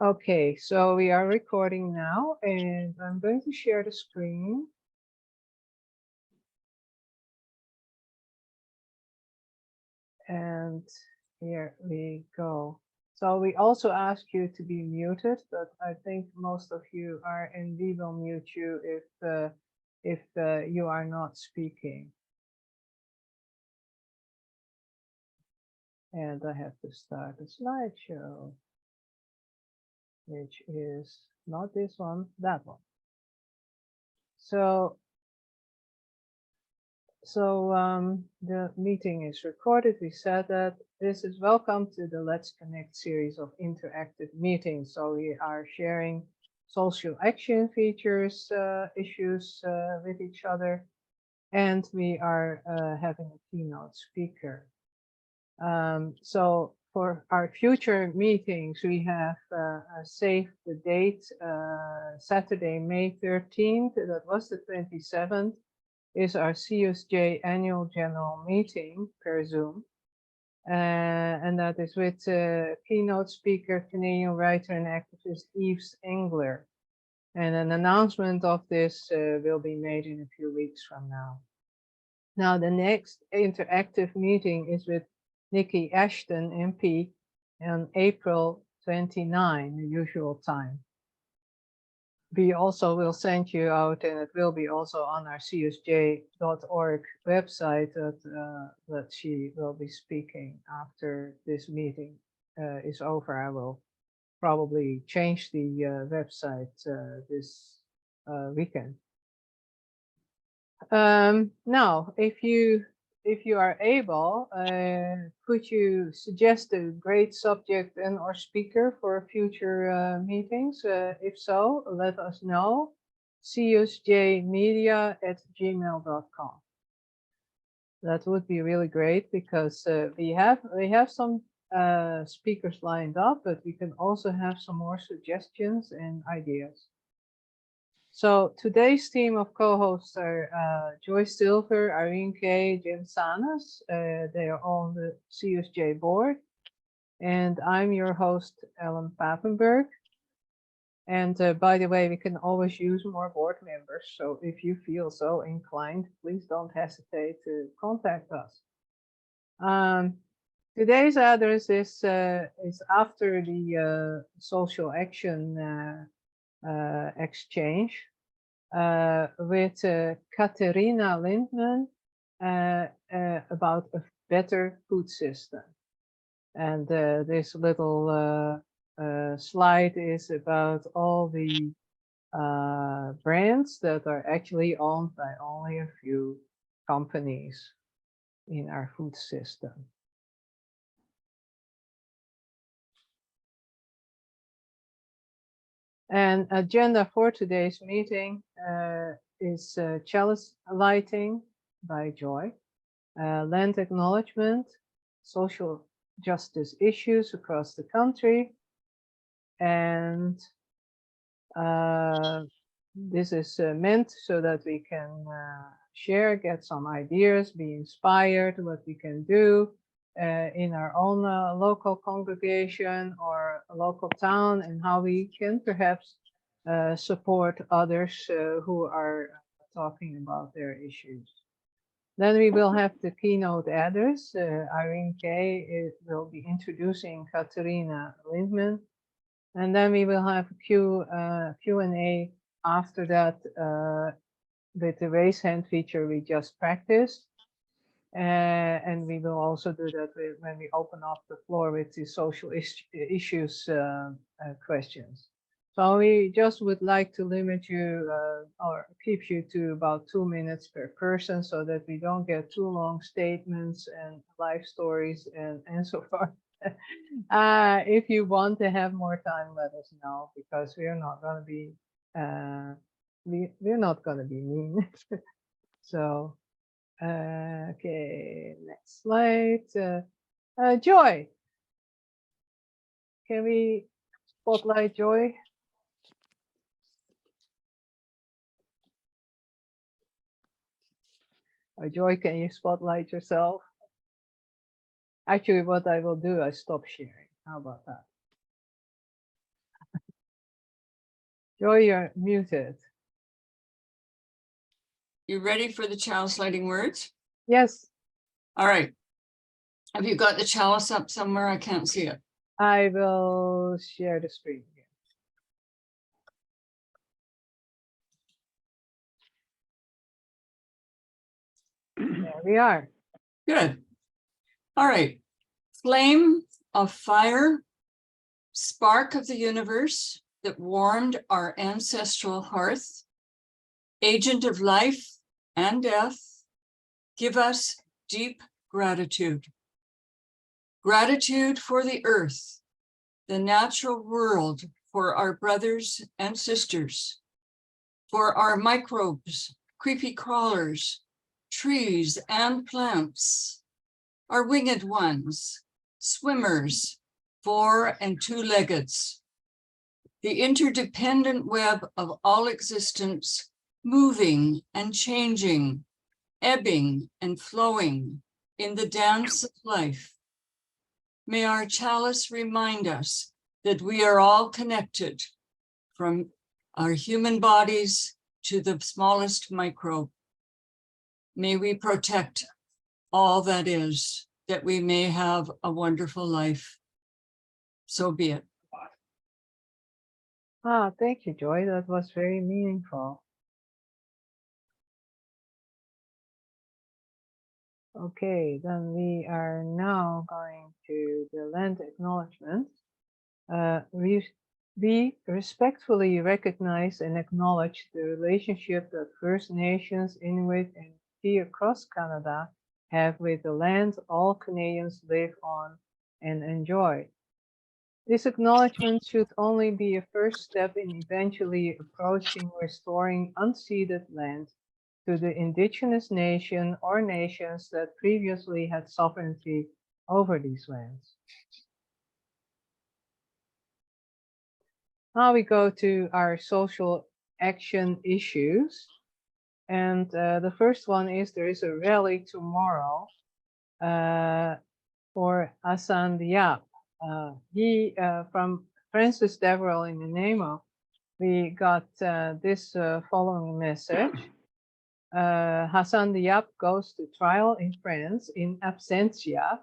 Okay, so we are recording now, and I'm going to share the screen. And here we go. So we also ask you to be muted, but I think most of you are, and we will mute you if you are not speaking. And I have to start a slideshow, which is not this one, that one. So the meeting is recorded. We said that this is welcome to the Let's Connect series of interactive meetings. So we are sharing social action features, issues with each other, and we are having a keynote speaker. So for our future meetings, we have saved the date, Saturday, May 13th, that was the 27th, is our CUSJ annual general meeting per Zoom. And that is with keynote speaker, Canadian writer and activist Yves Engler. And an announcement of this will be made in a few weeks from now. Now, the next interactive meeting is with Nikki Ashton, MP, on April 29, the usual time. We also will send you out, and it will be also on our CUSJ.org website that she will be speaking after this meeting is over. I will probably change the website this weekend. Now, if you are able, could you suggest a great subject and or speaker for future meetings? If so, let us know. CUSJmedia@gmail.com. That would be really great, because we have some speakers lined up, but we can also have some more suggestions and ideas. So today's team of co-hosts are Joy Silver, Irene Kay, Jim Sanas. They are on the CUSJ board. And I'm your host, Ellen Papenburg. And by the way, we can always use more board members. So if you feel so inclined, please don't hesitate to contact us. Today's address is after the social action exchange with Caterina Lindman about a better food system. And this little slide is about all the brands that are actually owned by only a few companies in our food system. And agenda for today's meeting is Chalice lighting by Joy, land acknowledgement, social justice issues across the country, and this is meant so that we can share, get some ideas, be inspired what we can do in our own local congregation or a local town, and how we can perhaps support others who are talking about their issues. Then we will have the keynote address. Irene Kay will be introducing Caterina Lindman. And then we will have a Q&A after that with the raise hand feature we just practiced. And we will also do that when we open up the floor with the social issues questions. So we just would like to limit you or keep you to about 2 minutes per person, so that we don't get too long statements and life stories and so forth. If you want to have more time, let us know, because we're not going to be we're not going to be mean. So okay, next slide. Joy, can we spotlight Joy? Joy, can you spotlight yourself? Actually, what I will do, I stop sharing. How about that? Joy, you're muted. You ready for the chalice lighting words? Yes, All right. Have you got the chalice up somewhere? I can't see it. I will share the screen again. There we are. Good. All right. Flame of fire, spark of the universe that warmed our ancestral hearth, agent of life and death, give us deep gratitude. Gratitude for the earth, the natural world, for our brothers and sisters, for our microbes, creepy crawlers, trees and plants, our winged ones, swimmers, four and two-leggeds, the interdependent web of all existence, moving and changing, ebbing and flowing in the dance of life. May our chalice remind us that we are all connected, from our human bodies to the smallest microbe. May we protect all that is, that we may have a wonderful life. So be it. Ah, thank you, Joy. That was very meaningful. Okay, then we are now going to the land acknowledgement. We respectfully recognize and acknowledge the relationship that First Nations, Inuit, and Cree across Canada have with the land all Canadians live on and enjoy. This acknowledgement should only be a first step in eventually approaching restoring unceded land to the Indigenous nation or nations that previously had sovereignty over these lands. Now we go to our social action issues. And the first one is there is a rally tomorrow for Hassan Diab. He, from Francis Deverell in Nanaimo, we got this following message. Hassan Diab goes to trial in France in absentia.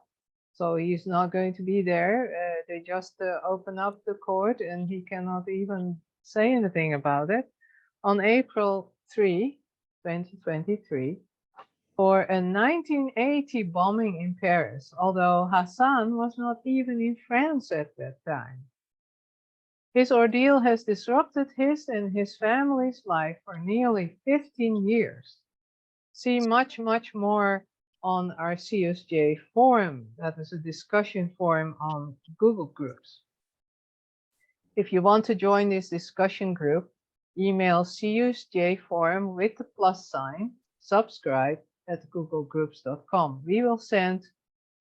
So he's not going to be there. They just open up the court and he cannot even say anything about it. On April 3, 2023, for a 1980 bombing in Paris, although Hassan was not even in France at that time. His ordeal has disrupted his and his family's life for nearly 15 years. See much, much more on our CUSJ forum. That is a discussion forum on Google Groups. If you want to join this discussion group, email CUSJforum with the +, subscribe at googlegroups.com. We will send,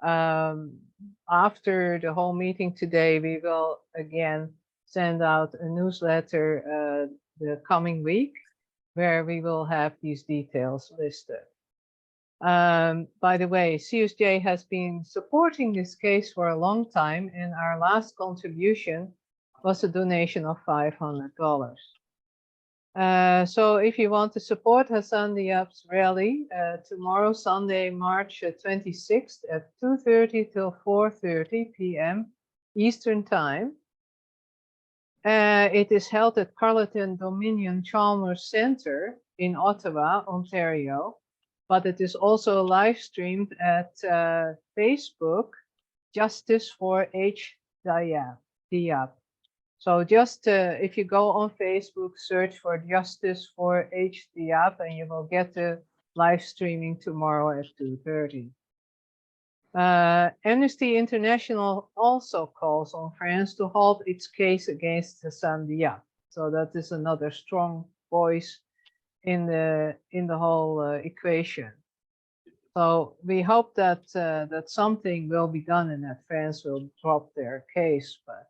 after the whole meeting today, we will again send out a newsletter the coming week where we will have these details listed. By the way, CUSJ has been supporting this case for a long time, and our last contribution was a donation of $500. So if you want to support Hassan Diab's rally tomorrow, Sunday, March 26th at 2:30 till 4:30 p.m. Eastern Time. It is held at Carleton Dominion Chalmers Center in Ottawa, Ontario, but it is also live streamed at Facebook, Justice for H. Diab. So just if you go on Facebook, search for Justice for H. Diab, and you will get the live streaming tomorrow at 2:30. Amnesty International also calls on France to halt its case against Hassan Diab. So that is another strong voice in the whole equation. So we hope that that something will be done and that France will drop their case. But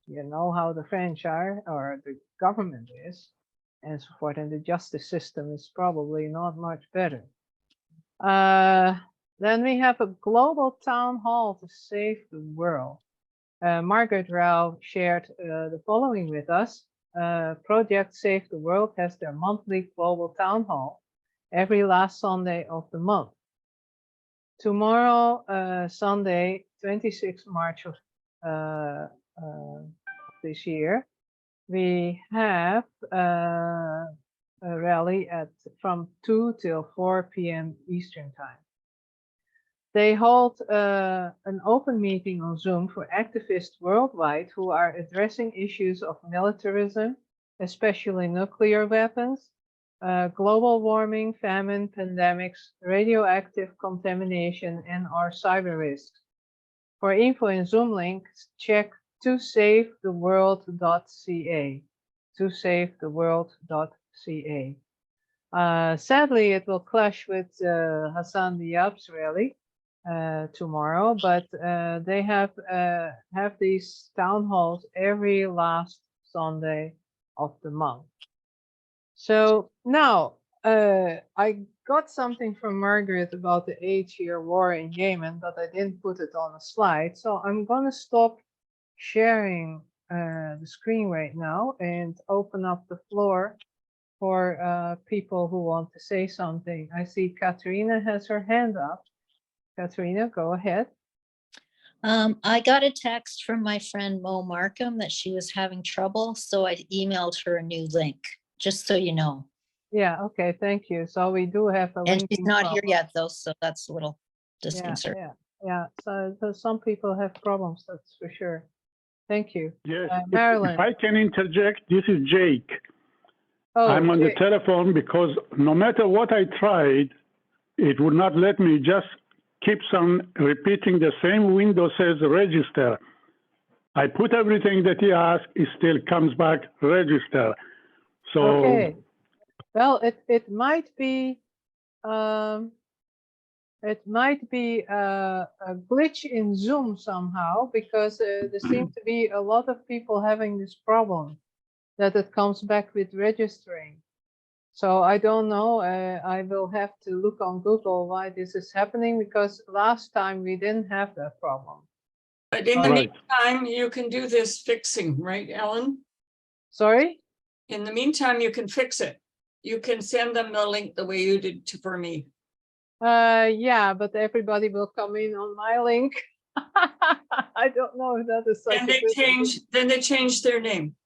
you know how the French are, or the government is, and so forth, and the justice system is probably not much better. Then we have a global town hall to save the world. Margaret Rao shared the following with us. Project Save the World has their monthly global town hall every last Sunday of the month. Tomorrow, Sunday, 26th March of this year, we have a rally from 2 till 4 p.m. Eastern Time. They hold an open meeting on Zoom for activists worldwide who are addressing issues of militarism, especially nuclear weapons, global warming, famine, pandemics, radioactive contamination, and our cyber risks. For info and Zoom links, check tosavetheworld.ca. tosavetheworld.ca. Sadly, it will clash with Hassan Diab's rally tomorrow, but they have these town halls every last Sunday of the month. So now I got something from Margaret about the 8-year war in Yemen, but I didn't put it on a slide. So I'm going to stop sharing the screen right now and open up the floor for people who want to say something. I see Caterina has her hand up. Caterina, go ahead. I got a text from my friend Mo Markham that she was having trouble, so I emailed her a new link, just so you know. Yeah, okay, thank you. So we do have a And link. she's not here yet, though, so that's a little disconcerting. Yeah. So some people have problems, that's for sure. Thank you. Yes, Marilyn. if I can interject, this is Jake. Oh, I'm on Jake. the telephone because no matter what I tried, it would not let me. Just keeps on repeating the same window says register. I put everything that he asked, it still comes back register. So okay. Well, it might be a glitch in Zoom somehow, because there seem to be a lot of people having this problem that it comes back with registering. So I don't know. I will have to look on Google why this is happening, because last time we didn't have that problem. But in the Right. meantime, you can do this fixing, right, Ellen? Sorry? In the meantime, you can fix it. You can send them the link the way you did for me. Yeah, but everybody will come in on my link. I don't know if that is such And a good idea. then they change their name.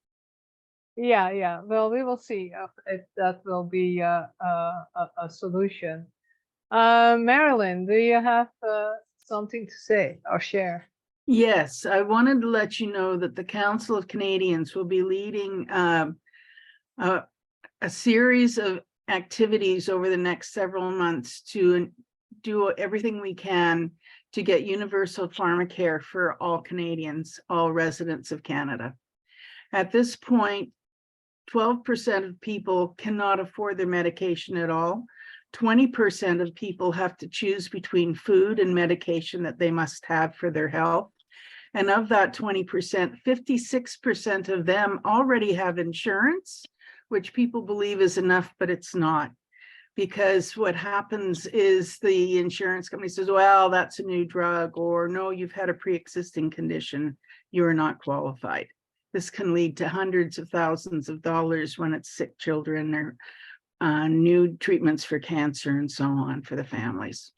Yeah. Well, we will see if that will be a solution. Marilyn, do you have something to say or share? Yes, I wanted to let you know that the Council of Canadians will be leading a series of activities over the next several months to do everything we can to get universal pharmacare for all Canadians, all residents of Canada. At this point, 12% of people cannot afford their medication at all. 20% of people have to choose between food and medication that they must have for their health. And of that 20%, 56% of them already have insurance, which people believe is enough, but it's not. Because what happens is the insurance company says, well, that's a new drug, or no, you've had a pre-existing condition, you're not qualified. This can lead to hundreds of thousands of dollars when it's sick children or new treatments for cancer and so on for the families.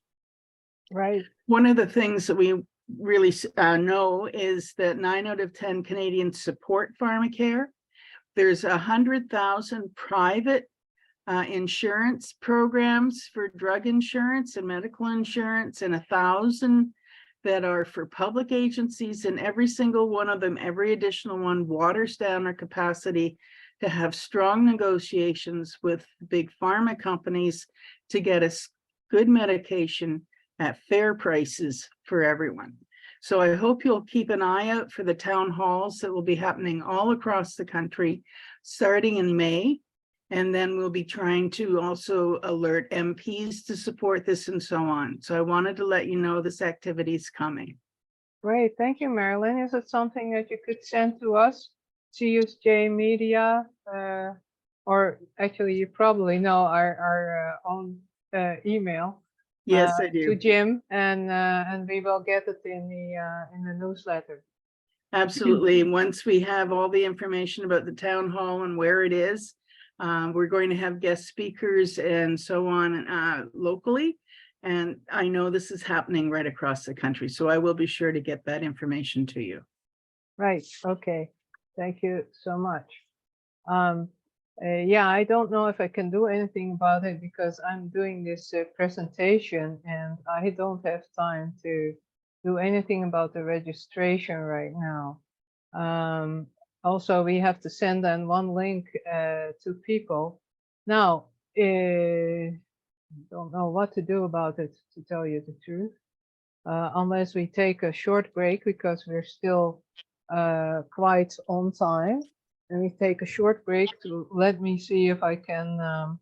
Right. One of the things that we really know is that 9 out of 10 Canadians support pharmacare. There's 100,000 private insurance programs for drug insurance and medical insurance, and 1,000 that are for public agencies, and every single one of them, every additional one, waters down our capacity to have strong negotiations with big pharma companies to get us good medication at fair prices for everyone. So I hope you'll keep an eye out for the town halls that will be happening all across the country starting in May. And then we'll be trying to also alert MPs to support this and so on. So I wanted to let you know this activity is coming. Great. Thank you, Marilyn. Is it something that you could send to us? CUSJ Media, or actually you probably know our own email. Yes, I do. To Jim, and we will get it in the newsletter. Absolutely. Once we have all the information about the town hall and where it is, we're going to have guest speakers and so on locally. And I know this is happening right across the country, so I will be sure to get that information to you. Right, okay. Thank you so much. Yeah, I don't know if I can do anything about it because I'm doing this presentation and I don't have time to do anything about the registration right now. Also, we have to send then one link to people. Now, don't know what to do about it, to tell you the truth, unless we take a short break because we're still quite on time. And we take a short break to let me see if I can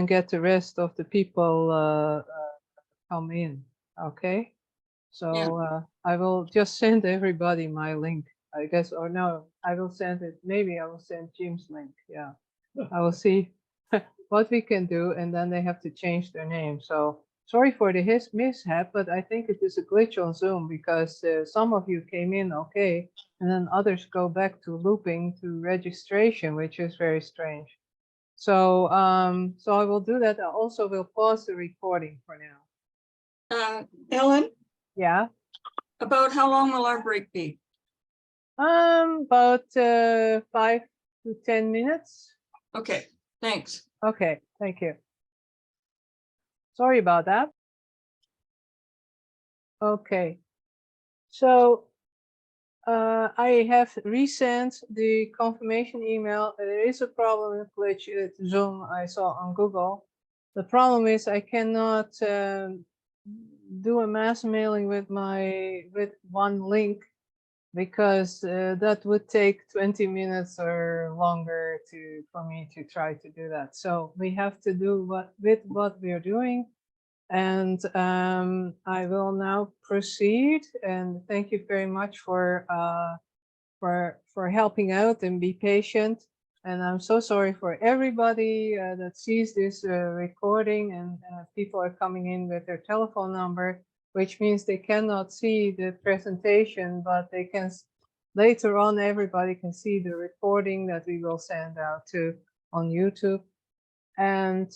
get the rest of the people come in. Okay. So I will just send everybody my link, I guess, or no, I will send it. Maybe I will send Jim's link. Yeah, I will see what we can do, and then they have to change their name. So sorry for the mishap, but I think it is a glitch on Zoom because some of you came in okay, and then others go back to looping to registration, which is very strange. So so I will do that. I also will pause the recording for now. Ellen, Yeah. about how long will our break be? About 5 to 10 minutes. Okay, thanks. Okay, thank you. Sorry about that. Okay, so I have resent the confirmation email. There is a problem with glitch at Zoom I saw on Google. The problem is I cannot do a mass mailing with one link because that would take 20 minutes or longer for me to try to do that. So we have to do what we're doing. And I will now proceed. And thank you very much for helping out and be patient. And I'm so sorry for everybody that sees this recording and people are coming in with their telephone number, which means they cannot see the presentation, but they can later on, everybody can see the recording that we will send out to on YouTube and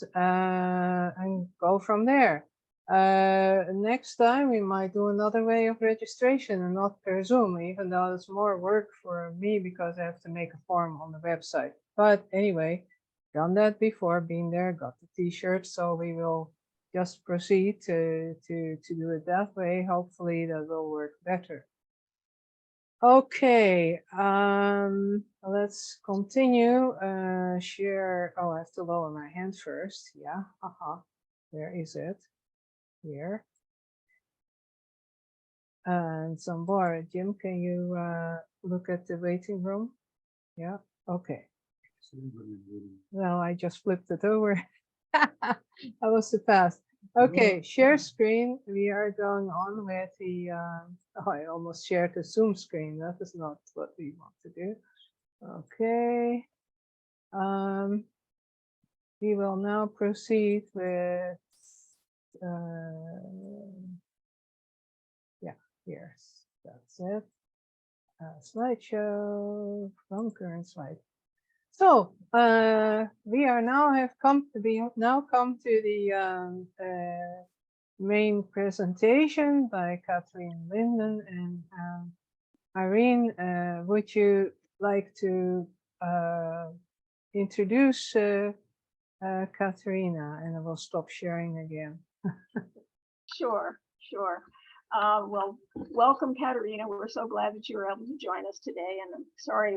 go from there. Next time we might do another way of registration and not per Zoom, even though it's more work for me because I have to make a form on the website. But anyway, done that before, been there, got the t-shirt, so we will just proceed to do it that way. Hopefully that will work better. Okay, let's continue. Share. Oh, I have to lower my hand first. Yeah, where is it? Here. And some more. Jim, can you look at the waiting room? Yeah, okay. Well, I just flipped it over. I was too fast. Okay, share screen. We are going on with the, oh, I almost shared the Zoom screen. That is not what we want to do. Okay. We will now proceed with, yeah, here, that's it. Slideshow from current slide. So we have come to the main presentation by Caterina Lindman and Irene. Would you like to introduce Caterina, and I will stop sharing again. Sure. Well, welcome, Caterina. We're so glad that you were able to join us today. And I'm sorry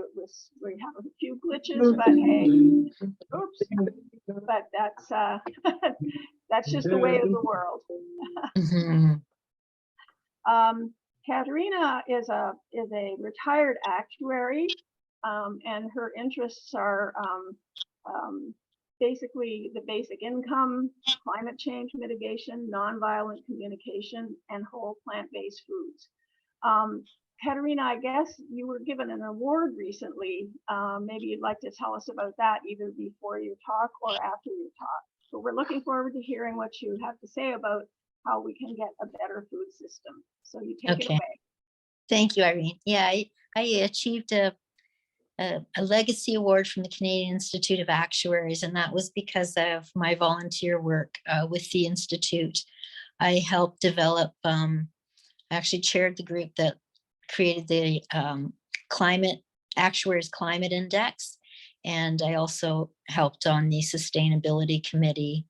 we have a few glitches, but hey, oops. But that's just the way of the world. Caterina is a retired actuary, and her interests are basically the basic income, climate change mitigation, nonviolent communication, and whole plant-based foods. Caterina, I guess you were given an award recently. Maybe you'd like to tell us about that either before your talk or after your talk. So we're looking forward to hearing what you have to say about how we can get a better food system. So you take it away. Thank you, Irene. Yeah, I achieved a legacy award from the Canadian Institute of Actuaries, and that was because of my volunteer work with the Institute. I helped develop, I actually chaired the group that created the Actuaries Climate Index, and I also helped on the Sustainability Committee,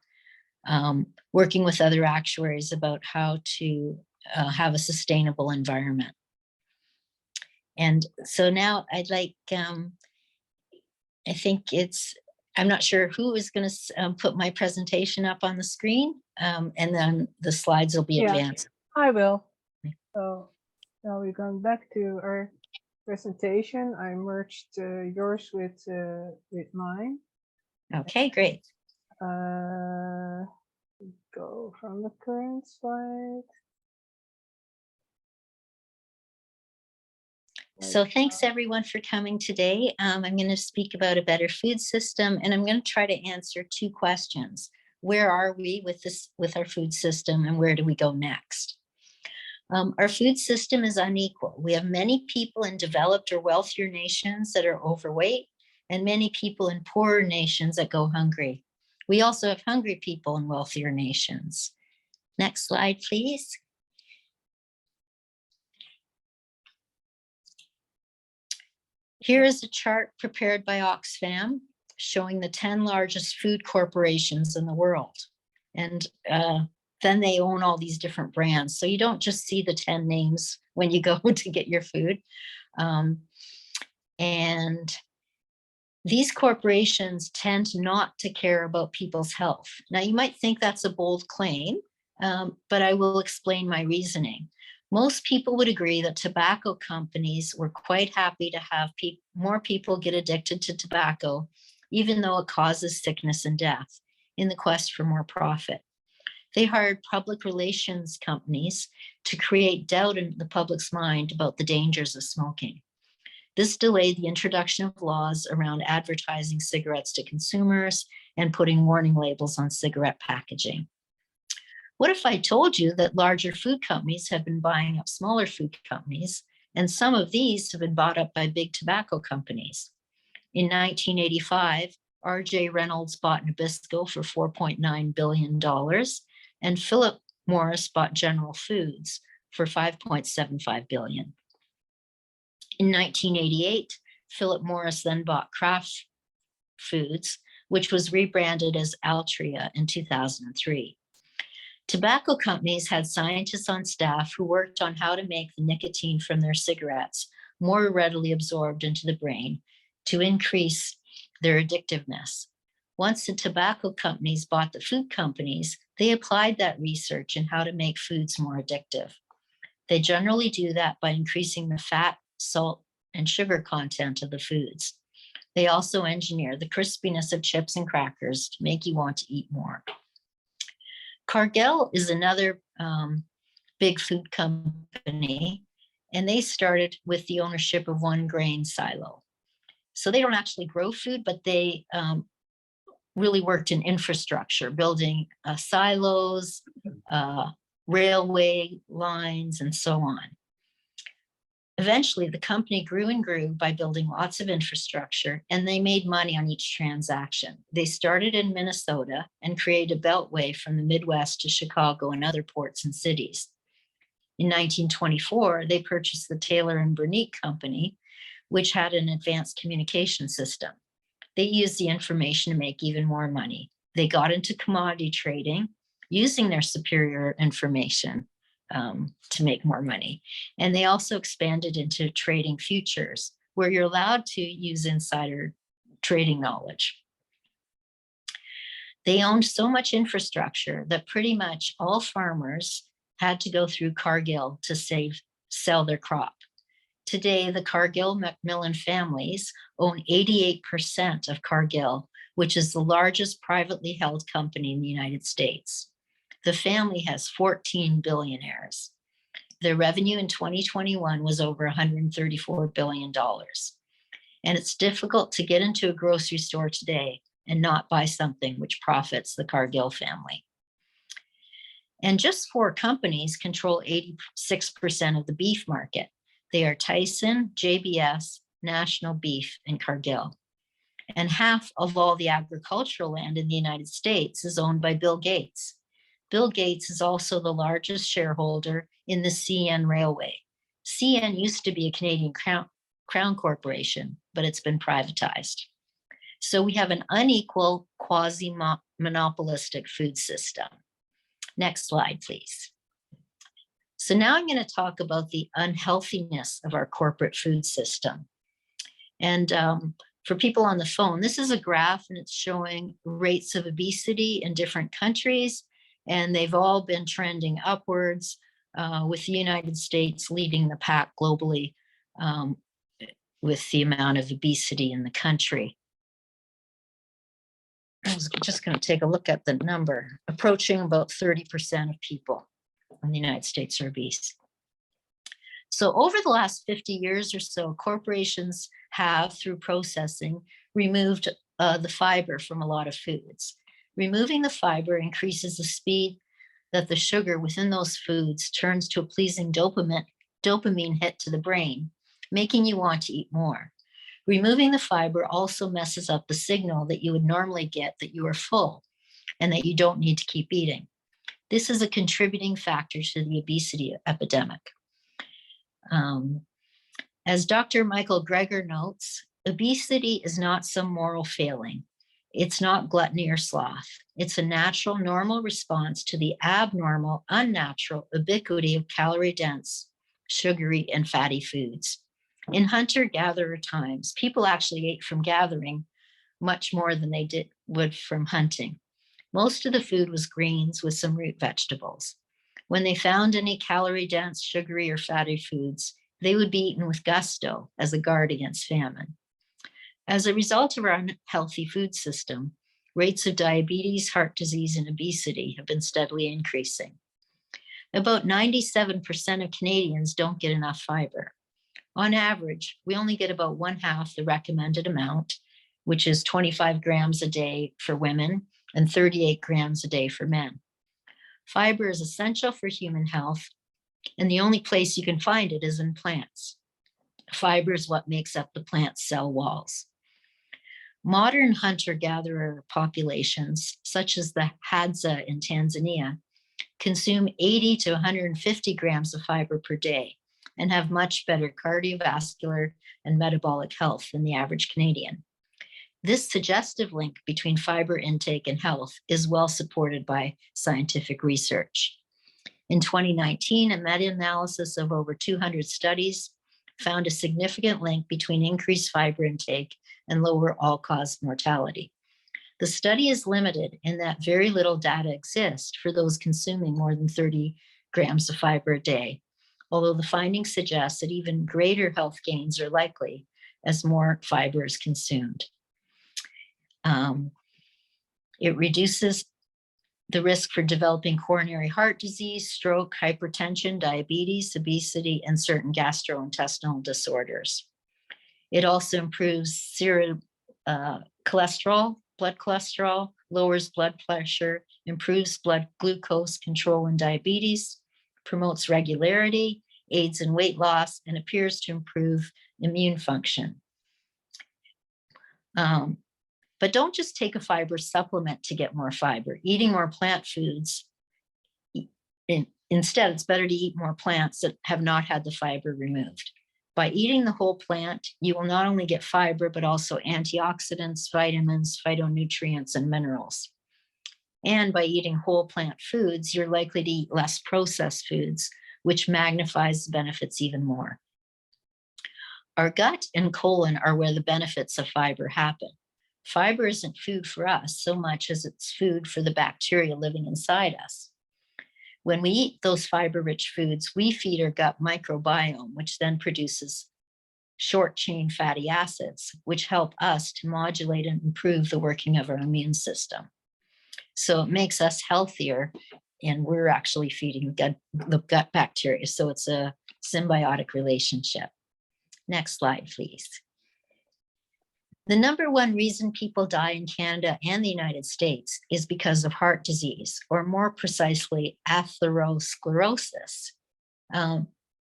working with other actuaries about how to have a sustainable environment. And so now I'd like, I think I'm not sure who is going to put my presentation up on the screen, and then the slides will be Yeah. advanced. I will. So now we're going back to our presentation. I merged yours with mine. Okay, great. Go from the current slide. So thanks everyone for coming today. I'm going to speak about a better food system, and I'm going to try to answer two questions. Where are we with our food system, and where do we go next? Our food system is unequal. We have many people in developed or wealthier nations that are overweight, and many people in poorer nations that go hungry. We also have hungry people in wealthier nations. Next slide, please. Here is a chart prepared by Oxfam showing the 10 largest food corporations in the world. And then they own all these different brands. So you don't just see the 10 names when you go to get your food. And these corporations tend not to care about people's health. Now, you might think that's a bold claim, but I will explain my reasoning. Most people would agree that tobacco companies were quite happy to have more people get addicted to tobacco, even though it causes sickness and death, in the quest for more profit. They hired public relations companies to create doubt in the public's mind about the dangers of smoking. This delayed the introduction of laws around advertising cigarettes to consumers and putting warning labels on cigarette packaging. What if I told you that larger food companies have been buying up smaller food companies, and some of these have been bought up by big tobacco companies? In 1985, R.J. Reynolds bought Nabisco for $4.9 billion, and Philip Morris bought General Foods for $5.75 billion. In 1988, Philip Morris then bought Kraft Foods, which was rebranded as Altria in 2003. Tobacco companies had scientists on staff who worked on how to make the nicotine from their cigarettes more readily absorbed into the brain to increase their addictiveness. Once the tobacco companies bought the food companies, they applied that research in how to make foods more addictive. They generally do that by increasing the fat, salt, and sugar content of the foods. They also engineer the crispiness of chips and crackers to make you want to eat more. Cargill is another big food company, and they started with the ownership of one grain silo. So they don't actually grow food, but they really worked in infrastructure, building silos, railway lines, and so on. Eventually, the company grew and grew by building lots of infrastructure, and they made money on each transaction. They started in Minnesota and created a beltway from the Midwest to Chicago and other ports and cities. In 1924, they purchased the Taylor and Bernique Company, which had an advanced communication system. They used the information to make even more money. They got into commodity trading using their superior information to make more money. And they also expanded into trading futures, where you're allowed to use insider trading knowledge. They owned so much infrastructure that pretty much all farmers had to go through Cargill to sell their crop. Today, the Cargill Macmillan families own 88% of Cargill, which is the largest privately held company in the United States. The family has 14 billionaires. Their revenue in 2021 was over $134 billion. And it's difficult to get into a grocery store today and not buy something which profits the Cargill family. And just 4 companies control 86% of the beef market. They are Tyson, JBS, National Beef, and Cargill. And half of all the agricultural land in the United States is owned by Bill Gates. Bill Gates is also the largest shareholder in the CN Railway. CN used to be a Canadian Crown Corporation, but it's been privatized. So we have an unequal, quasi-monopolistic food system. Next slide, please. So now I'm going to talk about the unhealthiness of our corporate food system. And for people on the phone, this is a graph and it's showing rates of obesity in different countries, and they've all been trending upwards, with the United States leading the pack globally with the amount of obesity in the country. I was just going to take a look at the number. Approaching about 30% of people in the United States are obese. So over the last 50 years or so, corporations have, through processing, removed the fiber from a lot of foods. Removing the fiber increases the speed that the sugar within those foods turns to a pleasing dopamine hit to the brain, making you want to eat more. Removing the fiber also messes up the signal that you would normally get that you are full and that you don't need to keep eating. This is a contributing factor to the obesity epidemic. As Dr. Michael Greger notes, obesity is not some moral failing. It's not gluttony or sloth. It's a natural, normal response to the abnormal, unnatural ubiquity of calorie-dense, sugary, and fatty foods. In hunter-gatherer times, people actually ate from gathering much more than they would from hunting. Most of the food was greens with some root vegetables. When they found any calorie-dense, sugary, or fatty foods, they would be eaten with gusto as a guard against famine. As a result of our unhealthy food system, rates of diabetes, heart disease, and obesity have been steadily increasing. About 97% of Canadians don't get enough fiber. On average, we only get about 1/2 the recommended amount, which is 25 grams a day for women and 38 grams a day for men. Fiber is essential for human health, and the only place you can find it is in plants. Fiber is what makes up the plant's cell walls. Modern hunter-gatherer populations, such as the Hadza in Tanzania, consume 80 to 150 grams of fiber per day and have much better cardiovascular and metabolic health than the average Canadian. This suggestive link between fiber intake and health is well supported by scientific research. In 2019, a meta-analysis of over 200 studies found a significant link between increased fiber intake and lower all-cause mortality. The study is limited in that very little data exists for those consuming more than 30 grams of fiber a day, although the findings suggest that even greater health gains are likely as more fiber is consumed. It reduces the risk for developing coronary heart disease, stroke, hypertension, diabetes, obesity, and certain gastrointestinal disorders. It also improves serum cholesterol, blood cholesterol, lowers blood pressure, improves blood glucose control in diabetes, promotes regularity, aids in weight loss, and appears to improve immune function. But don't just take a fiber supplement to get more fiber. Eating more plant foods, instead, it's better to eat more plants that have not had the fiber removed. By eating the whole plant, you will not only get fiber, but also antioxidants, vitamins, phytonutrients, and minerals. And by eating whole plant foods, you're likely to eat less processed foods, which magnifies the benefits even more. Our gut and colon are where the benefits of fiber happen. Fiber isn't food for us so much as it's food for the bacteria living inside us. When we eat those fiber-rich foods, we feed our gut microbiome, which then produces short-chain fatty acids, which help us to modulate and improve the working of our immune system. So it makes us healthier, and we're actually feeding the gut bacteria. So it's a symbiotic relationship. Next slide, please. The number one reason people die in Canada and the United States is because of heart disease, or more precisely, atherosclerosis.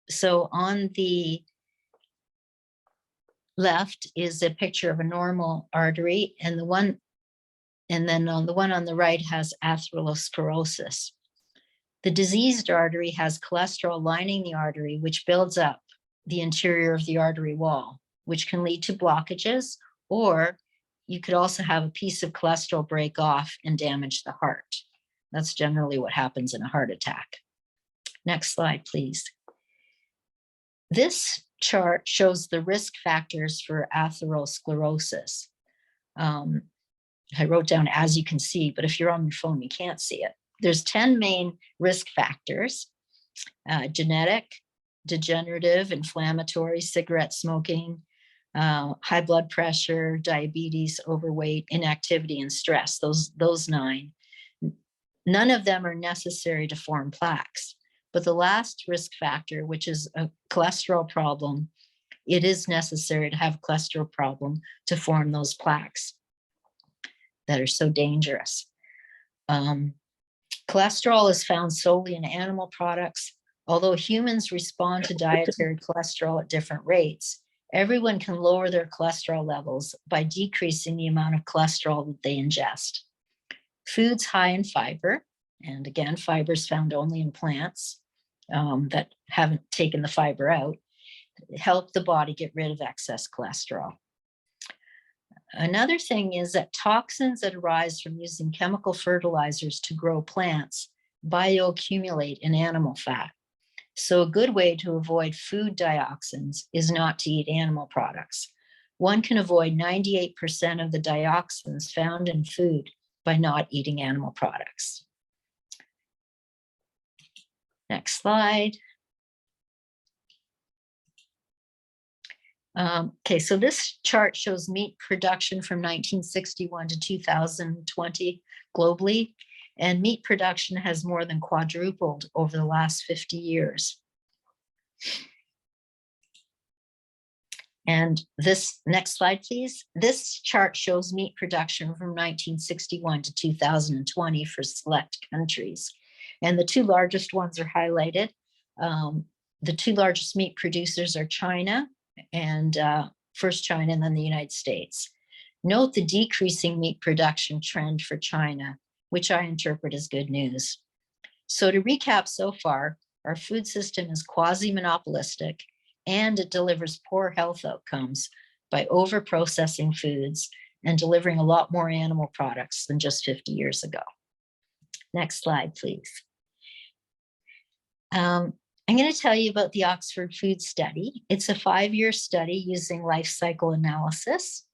So on the left is a picture of a normal artery, and then on the one on the right has atherosclerosis. The diseased artery has cholesterol lining the artery, which builds up the interior of the artery wall, which can lead to blockages, or you could also have a piece of cholesterol break off and damage the heart. That's generally what happens in a heart attack. Next slide, please. This chart shows the risk factors for atherosclerosis. I wrote down as you can see, but if you're on your phone, you can't see it. There's 10 main risk factors: genetic, degenerative, inflammatory, cigarette smoking, high blood pressure, diabetes, overweight, inactivity, and stress, those 9. None of them are necessary to form plaques. But the last risk factor, which is a cholesterol problem, it is necessary to have a cholesterol problem to form those plaques that are so dangerous. Cholesterol is found solely in animal products. Although humans respond to dietary cholesterol at different rates, everyone can lower their cholesterol levels by decreasing the amount of cholesterol that they ingest. Foods high in fiber, and again, fiber is found only in plants that haven't taken the fiber out, help the body get rid of excess cholesterol. Another thing is that toxins that arise from using chemical fertilizers to grow plants bioaccumulate in animal fat. So a good way to avoid food dioxins is not to eat animal products. One can avoid 98% of the dioxins found in food by not eating animal products. Next slide. Okay, so this chart shows meat production from 1961 to 2020 globally, and meat production has more than quadrupled over the last 50 years. And this, next slide, please. This chart shows meat production from 1961 to 2020 for select countries. And the 2 largest ones are highlighted. The 2 largest meat producers are China, and first China and then the United States. Note the decreasing meat production trend for China, which I interpret as good news. So to recap so far, our food system is quasi-monopolistic, and it delivers poor health outcomes by over-processing foods and delivering a lot more animal products than just 50 years ago. Next slide, please. I'm going to tell you about the Oxford Food Study. It's a 5-year study using life cycle analysis.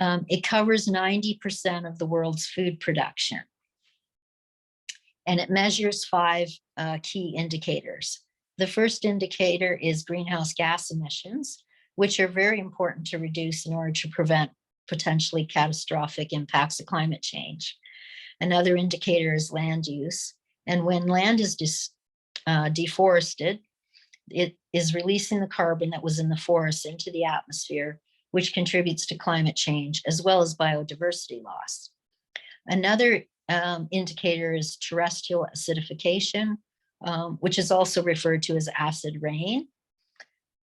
It covers 90% of the world's food production. And it measures 5 key indicators. The first indicator is greenhouse gas emissions, which are very important to reduce in order to prevent potentially catastrophic impacts of climate change. Another indicator is land use. And when land is deforested, it is releasing the carbon that was in the forest into the atmosphere, which contributes to climate change as well as biodiversity loss. Another indicator is terrestrial acidification, which is also referred to as acid rain.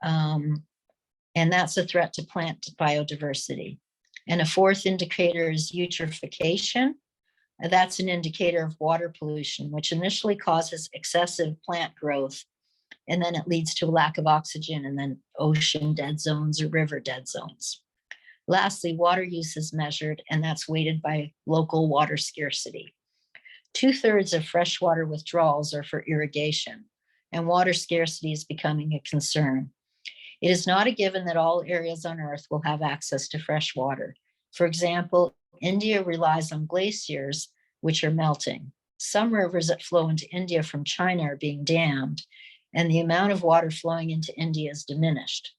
And that's a threat to plant biodiversity. And a fourth indicator is eutrophication. That's an indicator of water pollution, which initially causes excessive plant growth, and then it leads to a lack of oxygen and then ocean dead zones or river dead zones. Lastly, water use is measured, and that's weighted by local water scarcity. 2/3 of freshwater withdrawals are for irrigation, and water scarcity is becoming a concern. It is not a given that all areas on Earth will have access to fresh water. For example, India relies on glaciers, which are melting. Some rivers that flow into India from China are being dammed, and the amount of water flowing into India is diminished.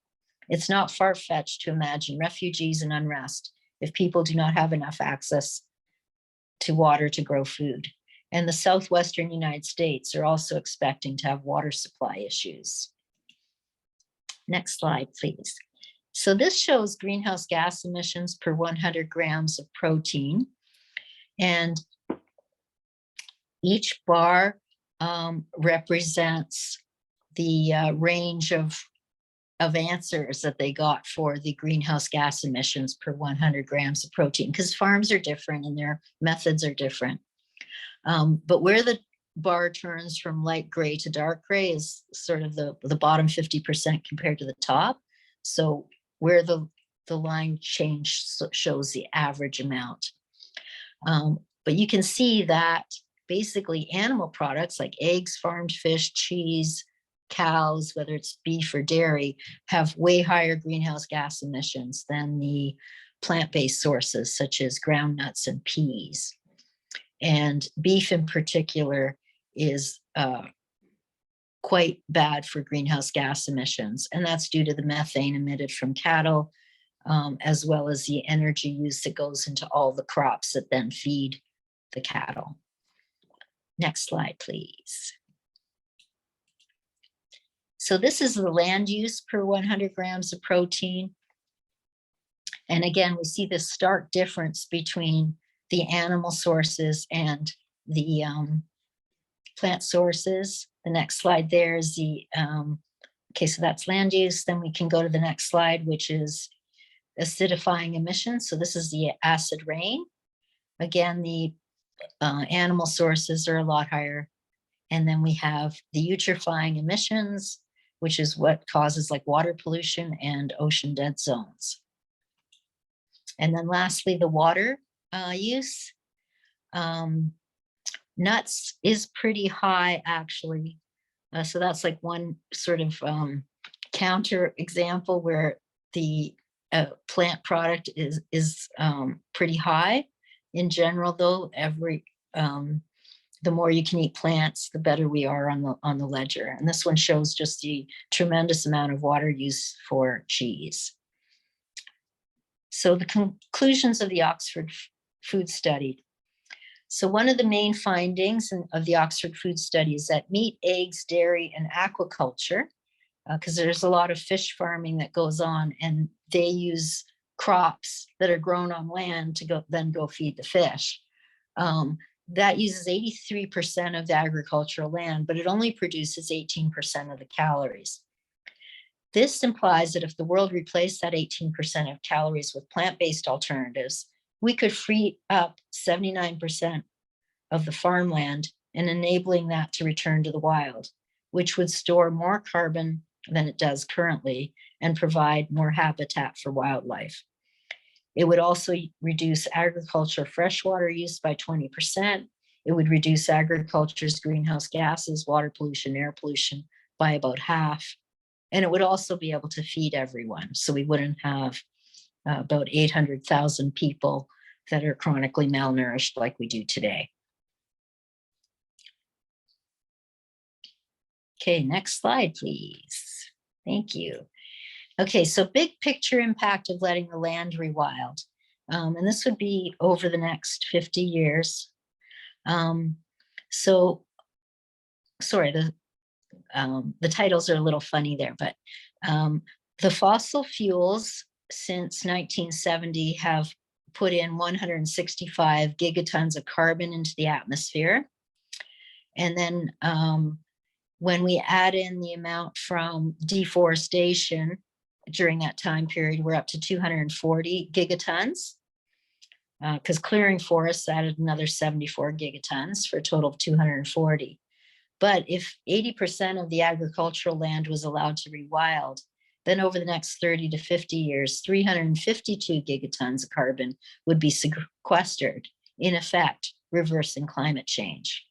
It's not far-fetched to imagine refugees and unrest if people do not have enough access to water to grow food. And the southwestern United States are also expecting to have water supply issues. Next slide, please. So this shows greenhouse gas emissions per 100 grams of protein. And each bar represents the range of of answers that they got for the greenhouse gas emissions per 100 grams of protein, because farms are different and their methods are different. But where the bar turns from light gray to dark gray is sort of the bottom 50% compared to the top. So where the line change shows the average amount. But you can see that basically animal products like eggs, farmed fish, cheese, cows, whether it's beef or dairy, have way higher greenhouse gas emissions than the plant-based sources such as ground nuts and peas. And beef in particular is quite bad for greenhouse gas emissions. And that's due to the methane emitted from cattle, as well as the energy use that goes into all the crops that then feed the cattle. Next slide, please. So this is the land use per 100 grams of protein. And again, we see this stark difference between the animal sources and the plant sources. The next slide there is the, okay, so that's land use. Then we can go to the next slide, which is acidifying emissions. So this is the acid rain. Again, the animal sources are a lot higher. And then we have the eutrophizing emissions, which is what causes like water pollution and ocean dead zones. And then lastly, the water use. Nuts is pretty high actually. So that's like one sort of counter example where the plant product is pretty high. In general though, the more you can eat plants, the better we are on the ledger. And this one shows just the tremendous amount of water use for cheese. So the conclusions of the Oxford Food Study. So one of the main findings of the Oxford Food Study is that meat, eggs, dairy, and aquaculture, because there's a lot of fish farming that goes on, and they use crops that are grown on land to then go feed the fish. That uses 83% of the agricultural land, but it only produces 18% of the calories. This implies that if the world replaced that 18% of calories with plant-based alternatives, we could free up 79% of the farmland and enabling that to return to the wild, which would store more carbon than it does currently and provide more habitat for wildlife. It would also reduce agriculture freshwater use by 20%. It would reduce agriculture's greenhouse gases, water pollution, air pollution by about half. And it would also be able to feed everyone. So we wouldn't have about 800,000 people that are chronically malnourished like we do today. Okay, next slide, please. Thank you. Okay, so big picture impact of letting the land rewild. And this would be over the next 50 years. So, sorry, the titles are a little funny there, but the fossil fuels since 1970 have put in 165 gigatons of carbon into the atmosphere. And then when we add in the amount from deforestation during that time period, we're up to 240 gigatons, because clearing forests added another 74 gigatons for a total of 240. But if 80% of the agricultural land was allowed to rewild, then over the next 30 to 50 years, 352 gigatons of carbon would be sequestered, in effect, reversing climate change.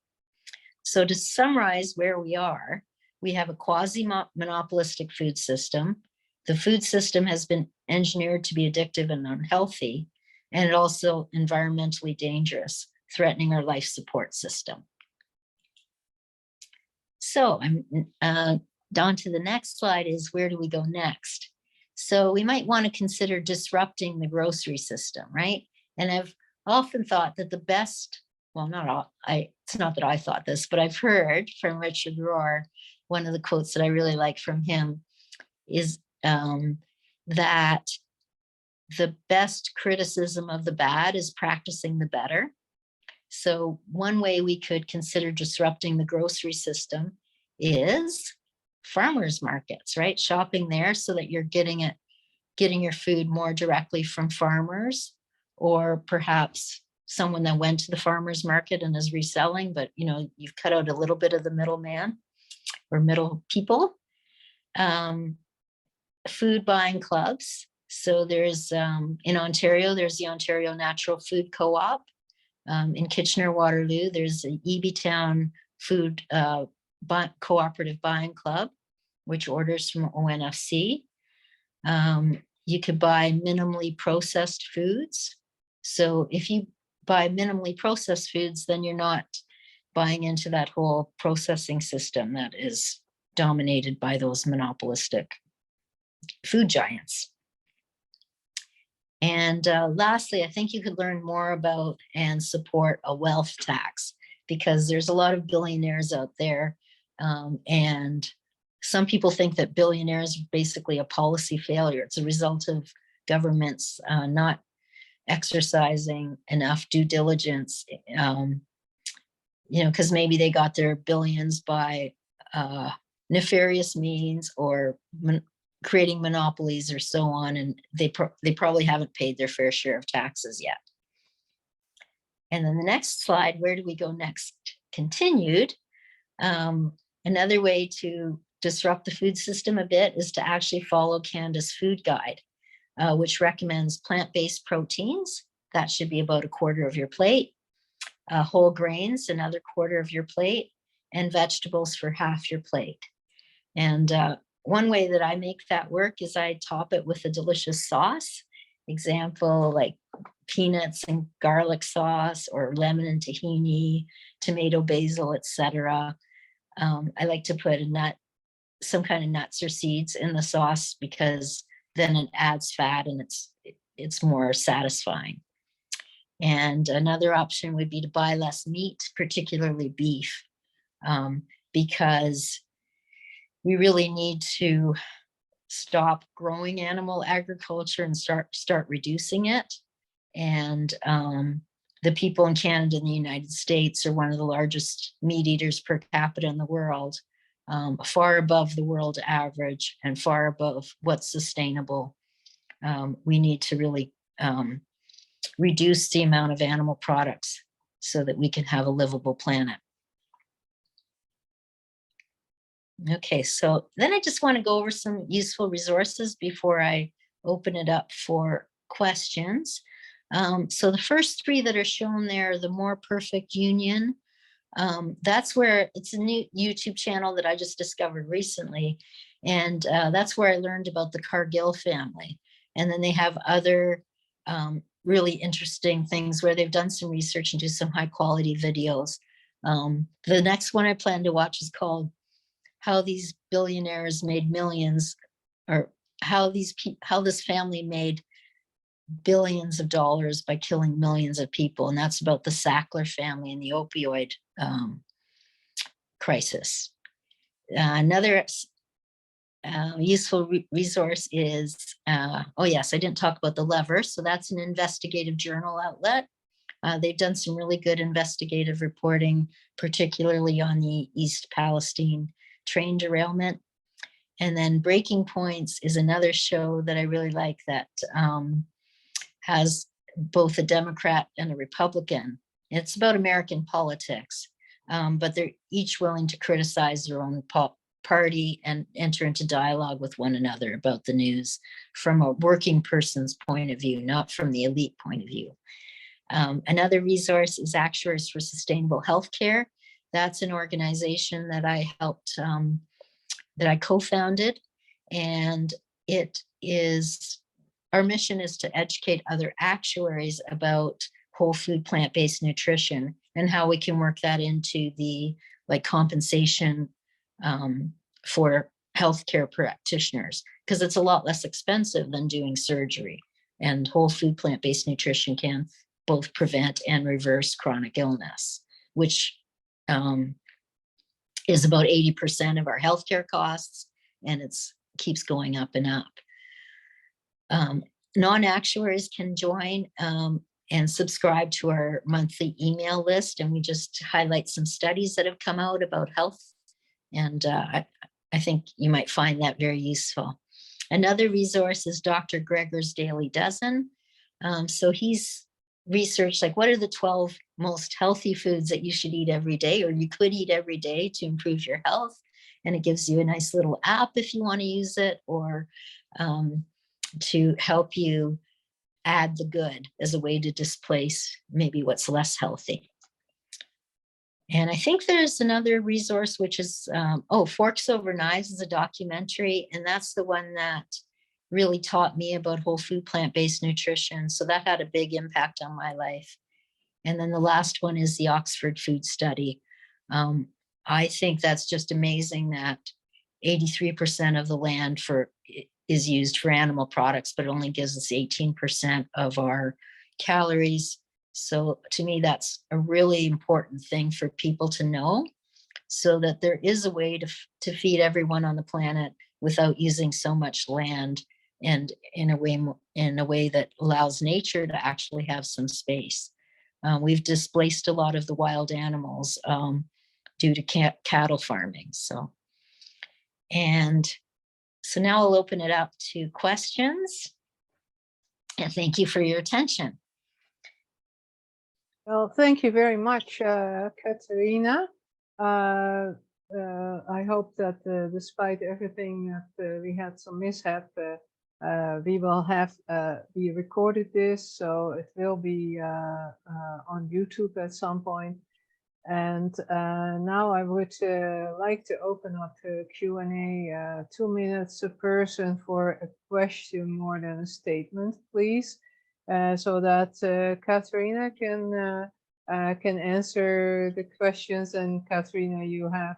So to summarize where we are, we have a quasi-monopolistic food system. The food system has been engineered to be addictive and unhealthy, and also environmentally dangerous, threatening our life support system. So I'm down to the next slide is where do we go next? So we might want to consider disrupting the grocery system, right? And I've often thought that the best, well, not all, it's not that I thought this, but I've heard from Richard Rohr, one of the quotes that I really like from him is that the best criticism of the bad is practicing the better. So one way we could consider disrupting the grocery system is farmers markets, right? Shopping there so that you're getting your food more directly from farmers, or perhaps someone that went to the farmers market and is reselling, but you've cut out a little bit of the middleman or middle people. Food buying clubs. So there's in Ontario, there's the Ontario Natural Food Co-op. In Kitchener-Waterloo, there's the Ebytown Food Cooperative Buying Club, which orders from ONFC. You could buy minimally processed foods. So if you buy minimally processed foods, then you're not buying into that whole processing system that is dominated by those monopolistic food giants. And lastly, I think you could learn more about and support a wealth tax, because there's a lot of billionaires out there. And some people think that billionaires are basically a policy failure. It's a result of governments not exercising enough due diligence, because maybe they got their billions by nefarious means or creating monopolies or so on, and they probably haven't paid their fair share of taxes yet. And then the next slide, where do we go next? Continued. Another way to disrupt the food system a bit is to actually follow Canada's food guide, which recommends plant-based proteins. That should be about 1/4 of your plate. Whole grains, another 1/4 of your plate, and vegetables for half your plate. And one way that I make that work is I top it with a delicious sauce. Example, like peanuts and garlic sauce, or lemon and tahini, tomato, basil, etc. I like to put some kind of nuts or seeds in the sauce, because then it adds fat and it's more satisfying. And another option would be to buy less meat, particularly beef, because we really need to stop growing animal agriculture and start reducing it. And the people in Canada and the United States are one of the largest meat eaters per capita in the world, far above the world average and far above what's sustainable. We need to really reduce the amount of animal products so that we can have a livable planet. Okay, so then I just want to go over some useful resources before I open it up for questions. So the first 3 that are shown there, the More Perfect Union, that's where it's a new YouTube channel that I just discovered recently. And that's where I learned about the Cargill family. And then they have other really interesting things where they've done some research and do some high quality videos. The next one I plan to watch is called How These Billionaires Made Millions, or how this family made billions of dollars by killing millions of people. And that's about the Sackler family and the opioid crisis. Another useful resource is, oh yes, I didn't talk about The Lever. So that's an investigative journal outlet. They've done some really good investigative reporting, particularly on the East Palestine train derailment. And then Breaking Points is another show that I really like that has both a Democrat and a Republican. It's about American politics, but they're each willing to criticize their own party and enter into dialogue with one another about the news from a working person's point of view, not from the elite point of view. Another resource is Actuaries for Sustainable Healthcare. That's an organization that I helped, that I co-founded, and our mission is to educate other actuaries about whole food, plant-based nutrition and how we can work that into the compensation for healthcare practitioners, because it's a lot less expensive than doing surgery. And whole food, plant-based nutrition can both prevent and reverse chronic illness, which is about 80% of our healthcare costs, and it keeps going up and up. Non-actuaries can join and subscribe to our monthly email list, and we just highlight some studies that have come out about health. And I think you might find that very useful. Another resource is Dr. Greger's Daily Dozen. So he's researched like what are the 12 most healthy foods that you should eat every day, or you could eat every day to improve your health. And it gives you a nice little app if you want to use it, or to help you add the good as a way to displace maybe what's less healthy. And I think there's another resource, which is, Forks Over Knives is a documentary, and that's the one that really taught me about whole food, plant-based nutrition. So that had a big impact on my life. And then the last one is the Oxford Food Study. I think that's just amazing that 83% of the land is used for animal products, but it only gives us 18% of our calories. So to me, that's a really important thing for people to know, so that there is a way to feed everyone on the planet without using so much land, and in a way that allows nature to actually have some space. We've displaced a lot of the wild animals due to cattle farming. So now I'll open it up to questions. And thank you for your attention. Well, thank you very much, Caterina. I hope that despite everything that we had some mishap, we will we recorded this, so it will be on YouTube at some point. And now I would like to open up the Q&A, 2 minutes a person for a question more than a statement, please. So that Caterina can answer the questions. And Caterina, you have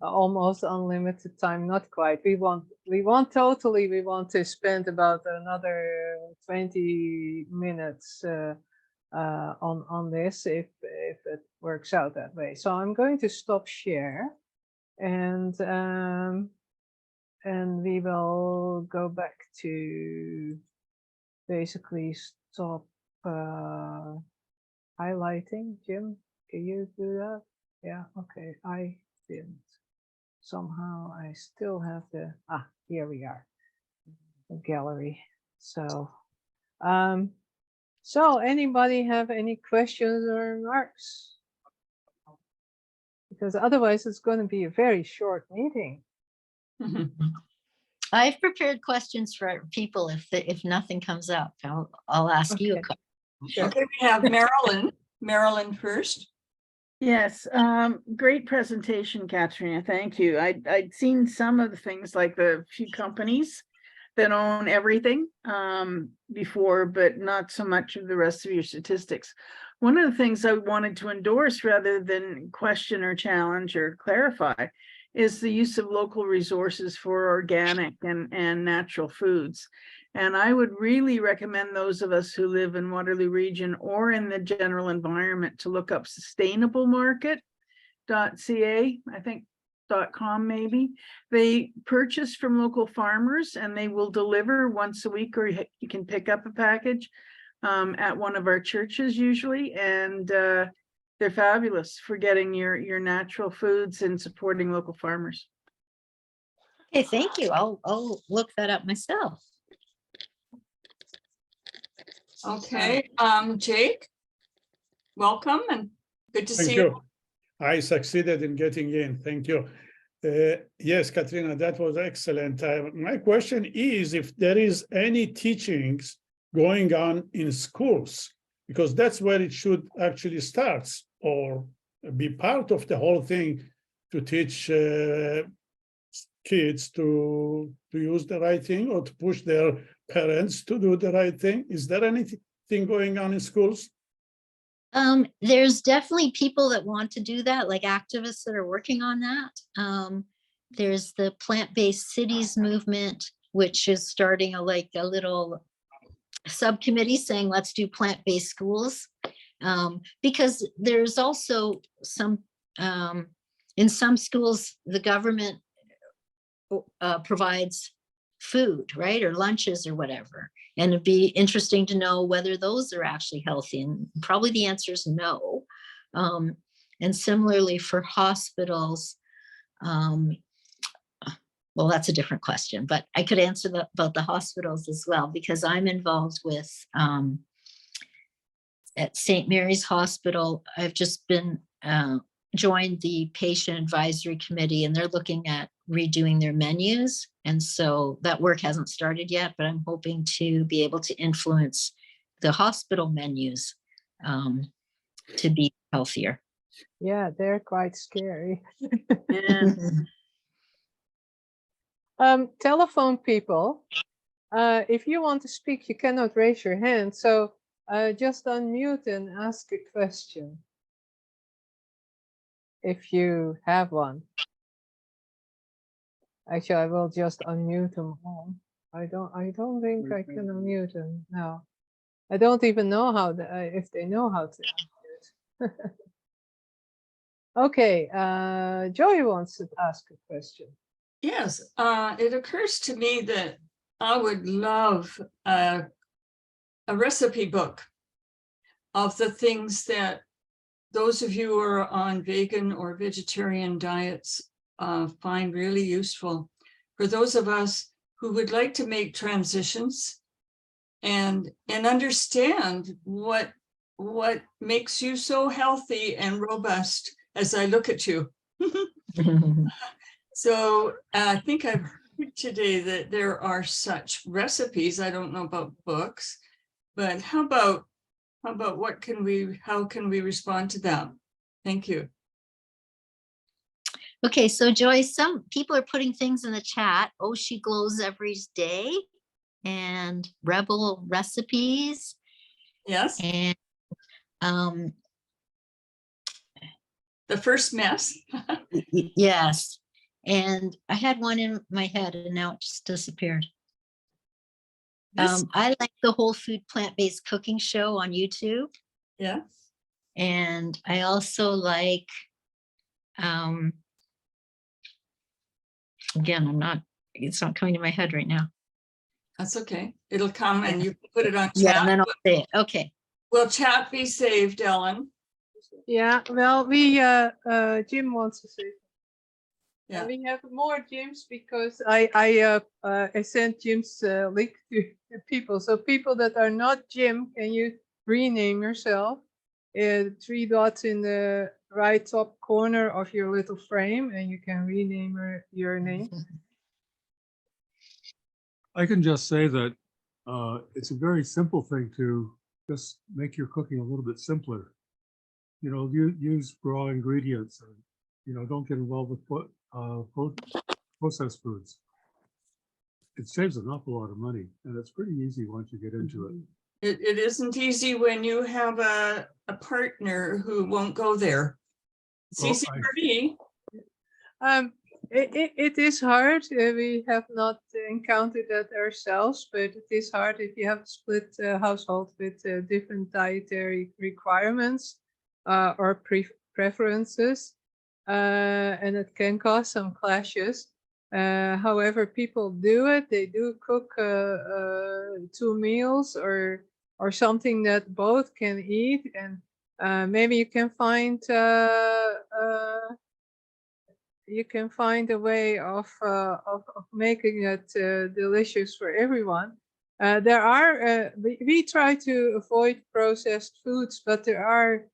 almost unlimited time. Not quite. We want to spend about another 20 minutes on this if it works out that way. So I'm going to stop share, and we will go back to basically stop highlighting. Jim, can you do that? Yeah, okay, I didn't. Somehow I still have here we are, the gallery. So, anybody have any questions or remarks? Because otherwise it's going to be a very short meeting. I've prepared questions for people if nothing comes up. I'll ask you a question. Sure. Okay, we have Marilyn first. Yes, great presentation, Caterina. Thank you. I'd seen some of the things like the few companies that own everything before, but not so much of the rest of your statistics. One of the things I wanted to endorse rather than question or challenge or clarify is the use of local resources for organic and natural foods. And I would really recommend those of us who live in Waterloo Region or in the general environment to look up sustainablemarket.ca, I think .com maybe. They purchase from local farmers and they will deliver once a week, or you can pick up a package at one of our churches usually. And they're fabulous for getting your natural foods and supporting local farmers. Okay, thank you. I'll look that up myself. Okay, Jake, welcome and good to see you. I succeeded in getting in. Thank you. Yes, Caterina, that was excellent. My question is if there is any teachings going on in schools, because that's where it should actually start, or be part of the whole thing, to teach kids to use the right thing, or to push their parents to do the right thing. Is there anything going on in schools? There's definitely people that want to do that, like activists that are working on that. There's the plant-based cities movement, which is starting a little subcommittee saying, let's do plant-based schools. Because there's also in some schools, the government provides food, right? Or lunches or whatever. And it'd be interesting to know whether those are actually healthy. And probably the answer is no. And similarly for hospitals, well, that's a different question, but I could answer about the hospitals as well, because I'm involved with at St. Mary's Hospital. I've just been joined the patient advisory committee, and they're looking at redoing their menus. And so that work hasn't started yet, but I'm hoping to be able to influence the hospital menus to be healthier. Yeah, they're quite scary. Yeah. Telephone people, if you want to speak, you cannot raise your hand. So just unmute and ask a question, if you have one. Actually, I will just unmute them all. I don't think I can unmute them now. I don't even know how if they know how to unmute. Okay, Joey wants to ask a question. Yes, it occurs to me that I would love a recipe book of the things that those of you who are on vegan or vegetarian diets find really useful. For those of us who would like to make transitions and understand what makes you so healthy and robust as I look at you. So I think I've heard today that there are such recipes. I don't know about books, but how about how can we respond to that? Thank you. Okay, so Joy, some people are putting things in the chat. Oh, she glows every day, and Rebel recipes. Yes. And The first mess. yes. And I had one in my head and now it just disappeared. I like the Whole Food Plant-Based Cooking Show on YouTube. Yeah. And I also like, again, it's not coming to my head right now. That's okay. It'll come and you can put it on chat. Yeah, and then I'll say it. Okay. Will chat be saved, Ellen? Yeah, well, Jim wants to say. Yeah. We have more Jims because I sent Jim's link to people. So people that are not Jim, can you rename yourself? 3 dots in the right top corner of your little frame, and you can rename your name. I can just say that it's a very simple thing to just make your cooking a little bit simpler. You know, use raw ingredients, and don't get involved with processed foods. It saves an awful lot of money, and it's pretty easy once you get into it. It isn't easy when you have a partner who won't go there. It's Well, easy for me. It is hard. We have not encountered that ourselves, but it is hard if you have a split household with different dietary requirements or preferences, and it can cause some clashes. However, people do it. They do cook 2 meals or something that both can eat, and maybe you can find a way of making it delicious for everyone. There are we try to avoid processed foods, but there are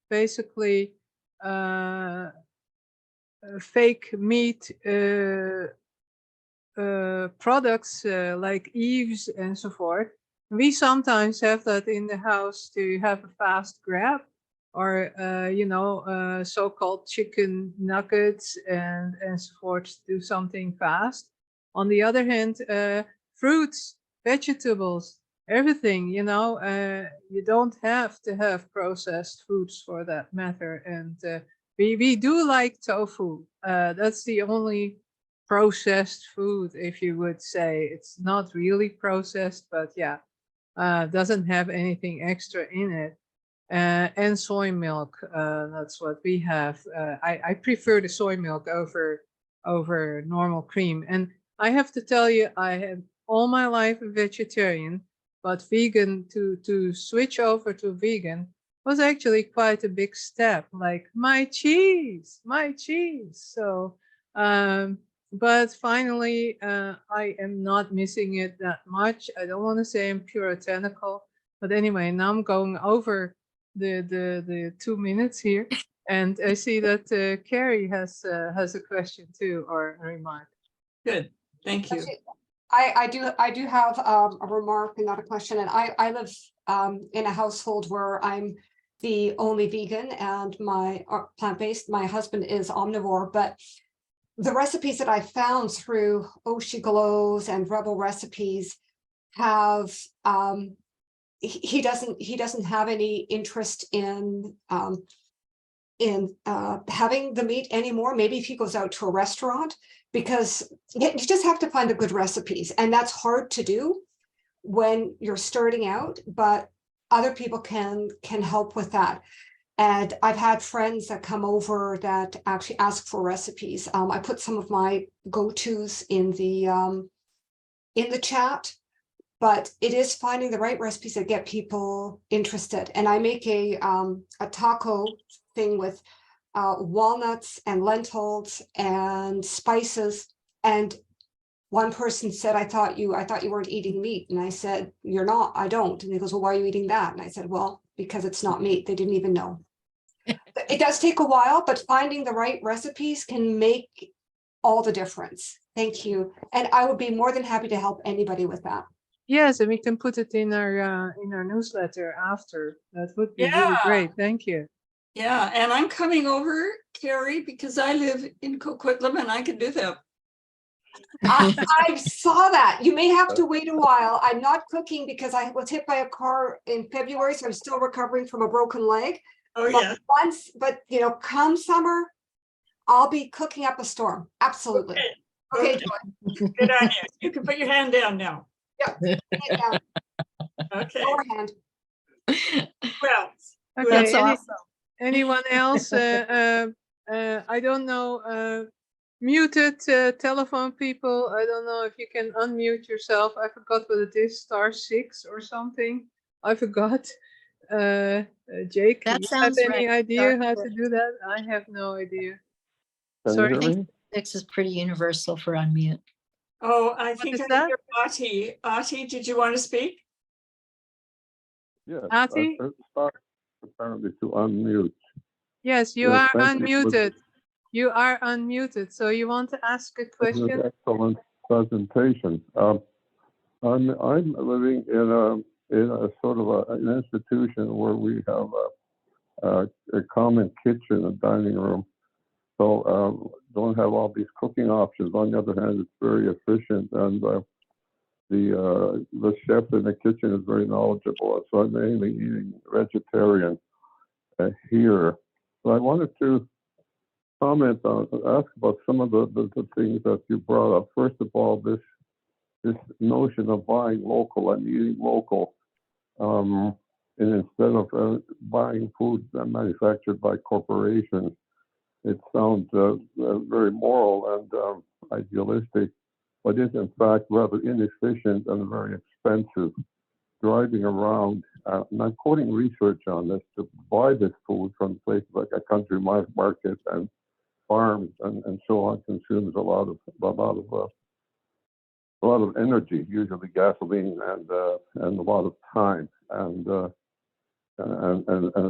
basically fake meat products like Eve's and so forth. We sometimes have that in the house to have a fast grab, or so-called chicken nuggets and so forth to do something fast. On the other hand, fruits, vegetables, everything, you don't have to have processed foods for that matter. And we do like tofu. That's the only processed food, if you would say. It's not really processed, but yeah, doesn't have anything extra in it. And soy milk, that's what we have. I prefer the soy milk over normal cream. And I have to tell you, I have all my life a vegetarian, but vegan, to switch over to vegan was actually quite a big step. Like my cheese. So but finally, I am not missing it that much. I don't want to say I'm puritanical, but anyway, now I'm going over the 2 minutes here, and I see that Carrie has a question too, or a remark. Good, thank you. Actually, I do have a remark and not a question. And I live in a household where I'm the only vegan and my plant-based. My husband is omnivore, but the recipes that I found through Oshi Glows and Rebel Recipes have he doesn't have any interest in having the meat anymore. Maybe if he goes out to a restaurant, because you just have to find the good recipes, and that's hard to do when you're starting out, but other people can help with that. And I've had friends that come over that actually ask for recipes. I put some of my go-tos in the chat, but it is finding the right recipes that get people interested. And I make a taco thing with walnuts and lentils and spices. And one person said, I thought you weren't eating meat. And I said, you're not, I don't. And he goes, well, why are you eating that? And I said, well, because it's not meat. They didn't even know. It does take a while, but finding the right recipes can make all the difference. Thank you. And I would be more than happy to help anybody with that. Yes, and we can put it in our newsletter after. That would be really great. Thank you. Yeah, and I'm coming over, Carrie, because I live in Coquitlam and I can do that. I saw that. You may have to wait a while. I'm not cooking because I was hit by a car in February, so I'm still recovering from a broken leg. Oh, yeah. But come summer, I'll be cooking up a storm. Absolutely. Okay. Good on you. You can put your hand down now. Yep. Okay. Forehand. Well, Okay. That's awesome. Anyone else? I don't know. Muted telephone people. I don't know if you can unmute yourself. I forgot what it is. *6 or something. I forgot. Jake, That do you have sounds any right. idea how *6. to do that? I have no idea. Can Sorry. you hear me? 6 is pretty universal for unmute. oh, I think is I that? hear Ati. Ati, did you want to speak? Yes. Ati? I start apparently to unmute. Yes, you Yes, are thank you for unmuted. You are unmuted. So you want to ask a this question? excellent presentation. I'm living in a sort of an institution where we have a common kitchen, a dining room. So don't have all these cooking options. On the other hand, it's very efficient, and the chef in the kitchen is very knowledgeable. So I'm mainly eating vegetarian here. So I wanted to ask about some of the things that you brought up. First of all, this notion of buying local and eating local, and instead of buying food manufactured by corporations. It sounds very moral and idealistic, but is in fact rather inefficient and very expensive. Driving around, and I'm quoting research on this, to buy this food from places like a country market and farms and so on, consumes a lot of energy, usually gasoline, and a lot of time and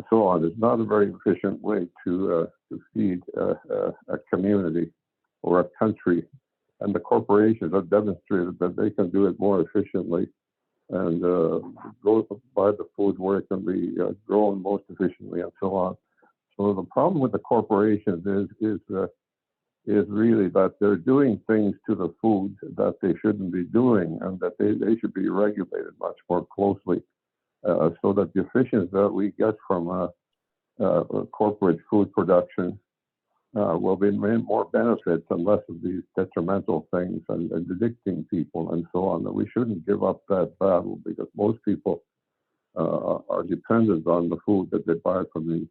so on. It's not a very efficient way to feed a community or a country, and the corporations have demonstrated that they can do it more efficiently and go buy the food where it can be grown most efficiently and so on. So the problem with the corporations is really that they're doing things to the food that they shouldn't be doing, and that they should be regulated much more closely, so that the efficiency that we get from corporate food production will be more benefits and less of these detrimental things and addicting people and so on. That we shouldn't give up that battle, because most people are dependent on the food that they buy from these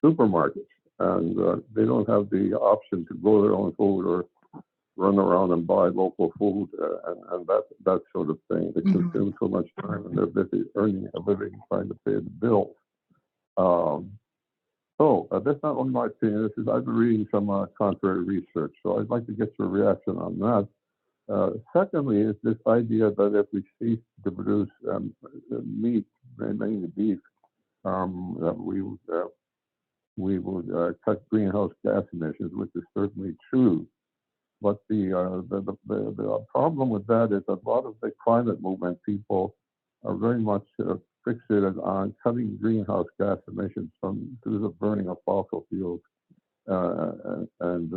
supermarkets, and they don't have the option to grow their own food or run around and buy local food and that sort of thing. They consume so much time, and they're busy earning a living trying to pay the bills. So that's not only my opinion. This is I've been reading some contrary research, so I'd like to get your reaction on that. Secondly, is this idea that if we cease to produce meat, mainly beef, that we would cut greenhouse gas emissions, which is certainly true. But the problem with that is a lot of the climate movement people are very much fixated on cutting greenhouse gas emissions through the burning of fossil fuels, and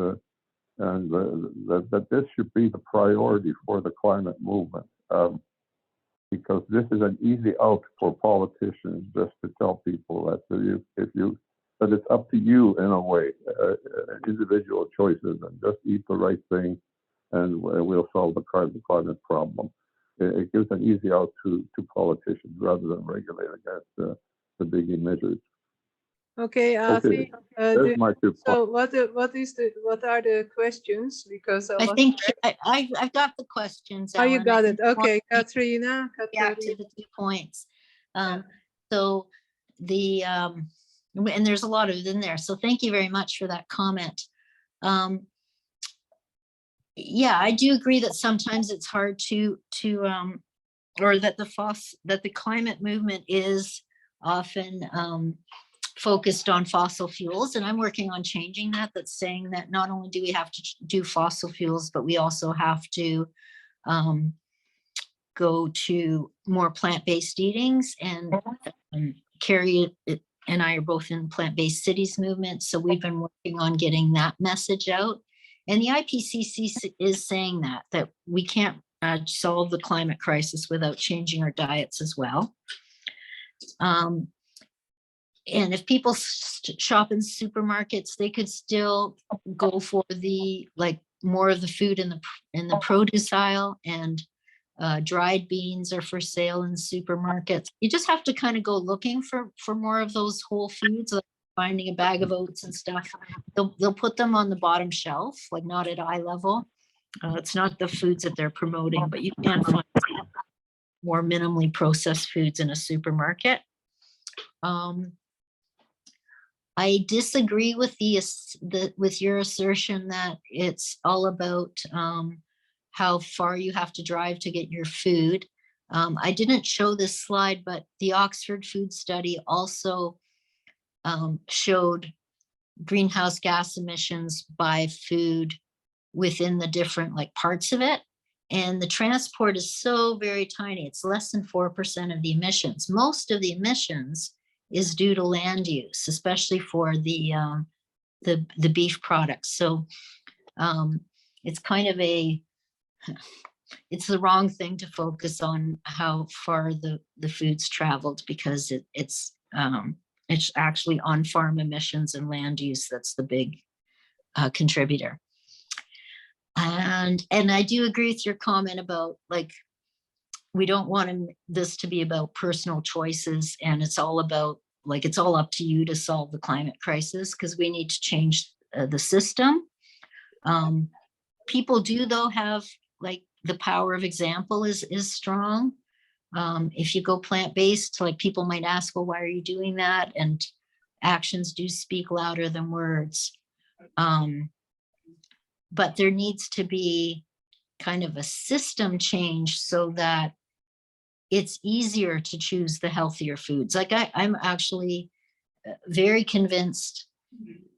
that this should be the priority for the climate movement, because this is an easy out for politicians just to tell people that that it's up to you in a way, individual choices, and just eat the right thing, and we'll solve the climate problem. It gives an easy out to politicians rather than regulate against the big emitters. Okay, Afi, There's my 2 points. so what are the questions? Because I think I've got the questions. Oh, you Ellen. got I it. just want Okay, to Caterina. react to the 2 points. So the and there's a lot of it in there. So thank you very much for that comment. Yeah, I do agree that sometimes it's hard to or that the climate movement is often focused on fossil fuels, and I'm working on changing that. That's saying that not only do we have to do fossil fuels, but we also have to go to more plant-based eatings. And Carrie and I are both in plant-based cities movement, so we've been working on getting that message out. And the IPCC is saying that we can't solve the climate crisis without changing our diets as well. And if people shop in supermarkets, they could still go for more of the food in the produce aisle, and dried beans are for sale in supermarkets. You just have to kind of go looking for more of those whole foods, like finding a bag of oats and stuff. They'll put them on the bottom shelf, like not at eye level. It's not the foods that they're promoting, but you can find more minimally processed foods in a supermarket. I disagree with with your assertion that it's all about how far you have to drive to get your food. I didn't show this slide, but the Oxford Food Study also showed greenhouse gas emissions by food within the different parts of it. And the transport is so very tiny. It's less than 4% of the emissions. Most of the emissions is due to land use, especially for the beef products. So it's kind of it's the wrong thing to focus on how far the food's traveled, because it's actually on-farm emissions and land use that's the big contributor. And I do agree with your comment about we don't want this to be about personal choices, and it's all about it's all up to you to solve the climate crisis, because we need to change the system. People do though have the power of example is strong. If you go plant-based, people might ask, well, why are you doing that? And actions do speak louder than words. But there needs to be kind of a system change so that it's easier to choose the healthier foods. I'm actually very convinced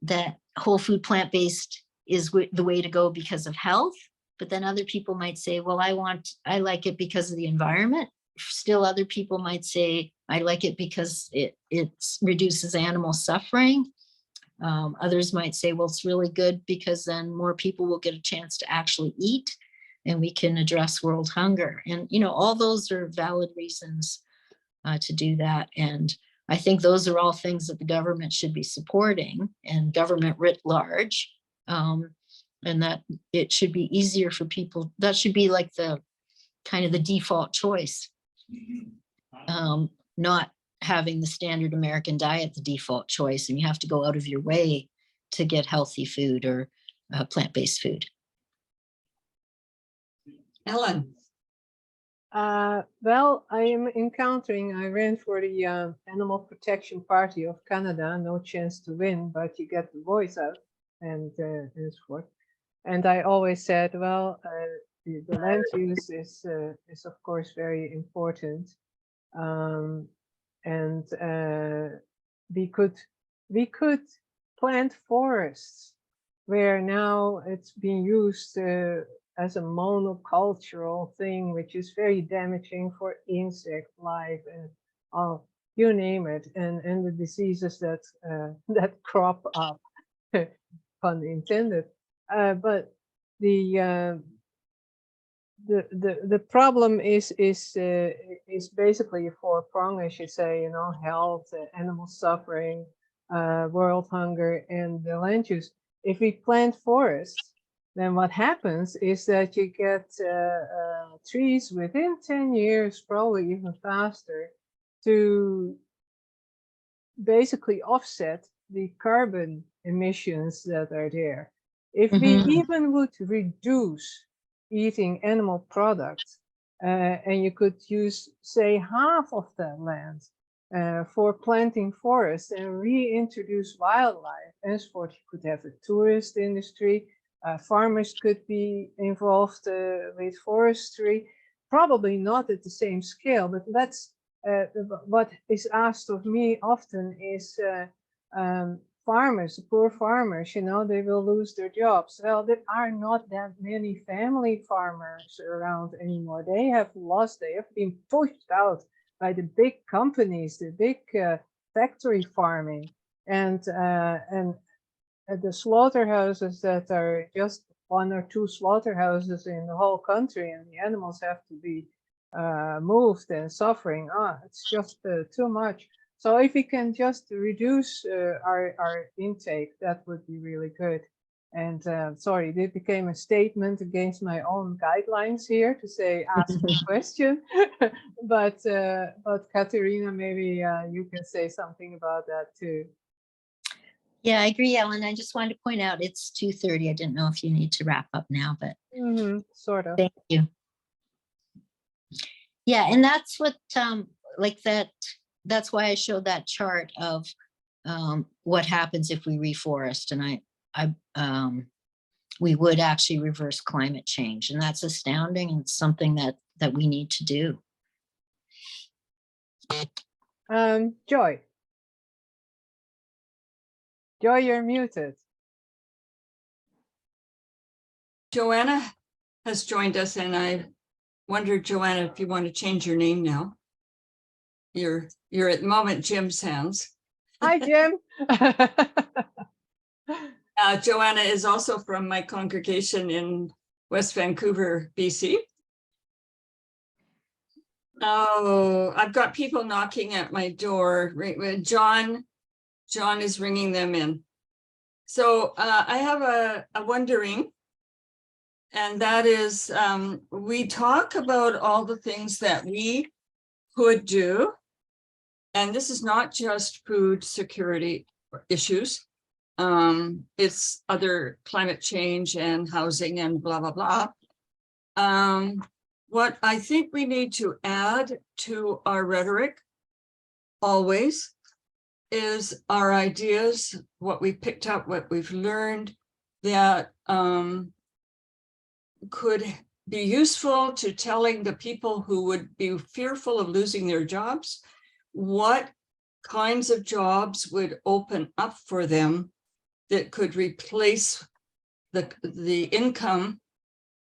that whole food plant-based is the way to go because of health. But then other people might say, well, I like it because of the environment. Still other people might say, I like it because it reduces animal suffering. Others might say, well, it's really good because then more people will get a chance to actually eat, and we can address world hunger. And, all those are valid reasons to do that. And I think those are all things that the government should be supporting, and government writ large, and that it should be easier for people. That should be the kind of the default choice, not having the standard American diet the default choice, and you have to go out of your way to get healthy food or plant-based food. Ellen. Well, I am encountering, I ran for the Animal Protection Party of Canada, no chance to win, but you get the voice out and so forth. And I always said, well, the land use is of course very important. And we could plant forests where now it's being used as a monocultural thing, which is very damaging for insect life and all, you name it, and the diseases that that crop up, pun intended. But the problem is basically a four-prong, I should say, you know, health, animal suffering, world hunger, and the land use. If we plant forests, then what happens is that you get trees within 10 years, probably even faster, to basically offset the carbon emissions that are there. If we even would reduce eating animal products, and you could use, say, half of that land for planting forests and reintroduce wildlife, henceforth you could have a tourist industry, farmers could be involved with forestry, probably not at the same scale, but that's what is asked of me often is farmers, poor farmers, you know, they will lose their jobs. Well, there are not that many family farmers around anymore. They have been pushed out by the big companies, the big factory farming, and the slaughterhouses that are just one or two slaughterhouses in the whole country, and the animals have to be moved and suffering. It's just too much. So if we can just reduce our intake, that would be really good. And sorry, it became a statement against my own guidelines here to say ask a question. But Caterina, maybe you can say something about that too. Yeah, I agree, Ellen. I just wanted to point out it's 2:30. I didn't know if you need to wrap up now, but sort of. thank you. Yeah, and that's what like that. That's why I showed that chart of what happens if we reforest, and we would actually reverse climate change, and that's astounding, and it's something that we need to do. Joy. Joy, you're muted. Joanna has joined us, and I wondered, Joanna, if you want to change your name now. You're at the moment Jim's hands. Hi, Jim. Joanna is also from my congregation in West Vancouver, BC. Oh, I've got people knocking at my door. John is ringing them in. So I have a wondering, and that is we talk about all the things that we could do. And this is not just food security issues. It's other climate change and housing and blah, blah, blah. What I think we need to add to our rhetoric always is our ideas, what we picked up, what we've learned that could be useful to telling the people who would be fearful of losing their jobs what kinds of jobs would open up for them that could replace the income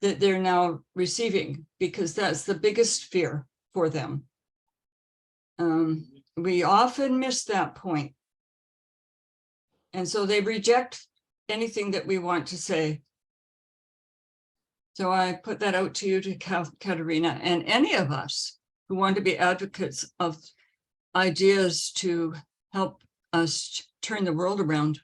that they're now receiving, because that's the biggest fear for them. We often miss that point. And so they reject anything that we want to say. So I put that out to you, to Caterina, and any of us who want to be advocates of ideas to help us turn the world around.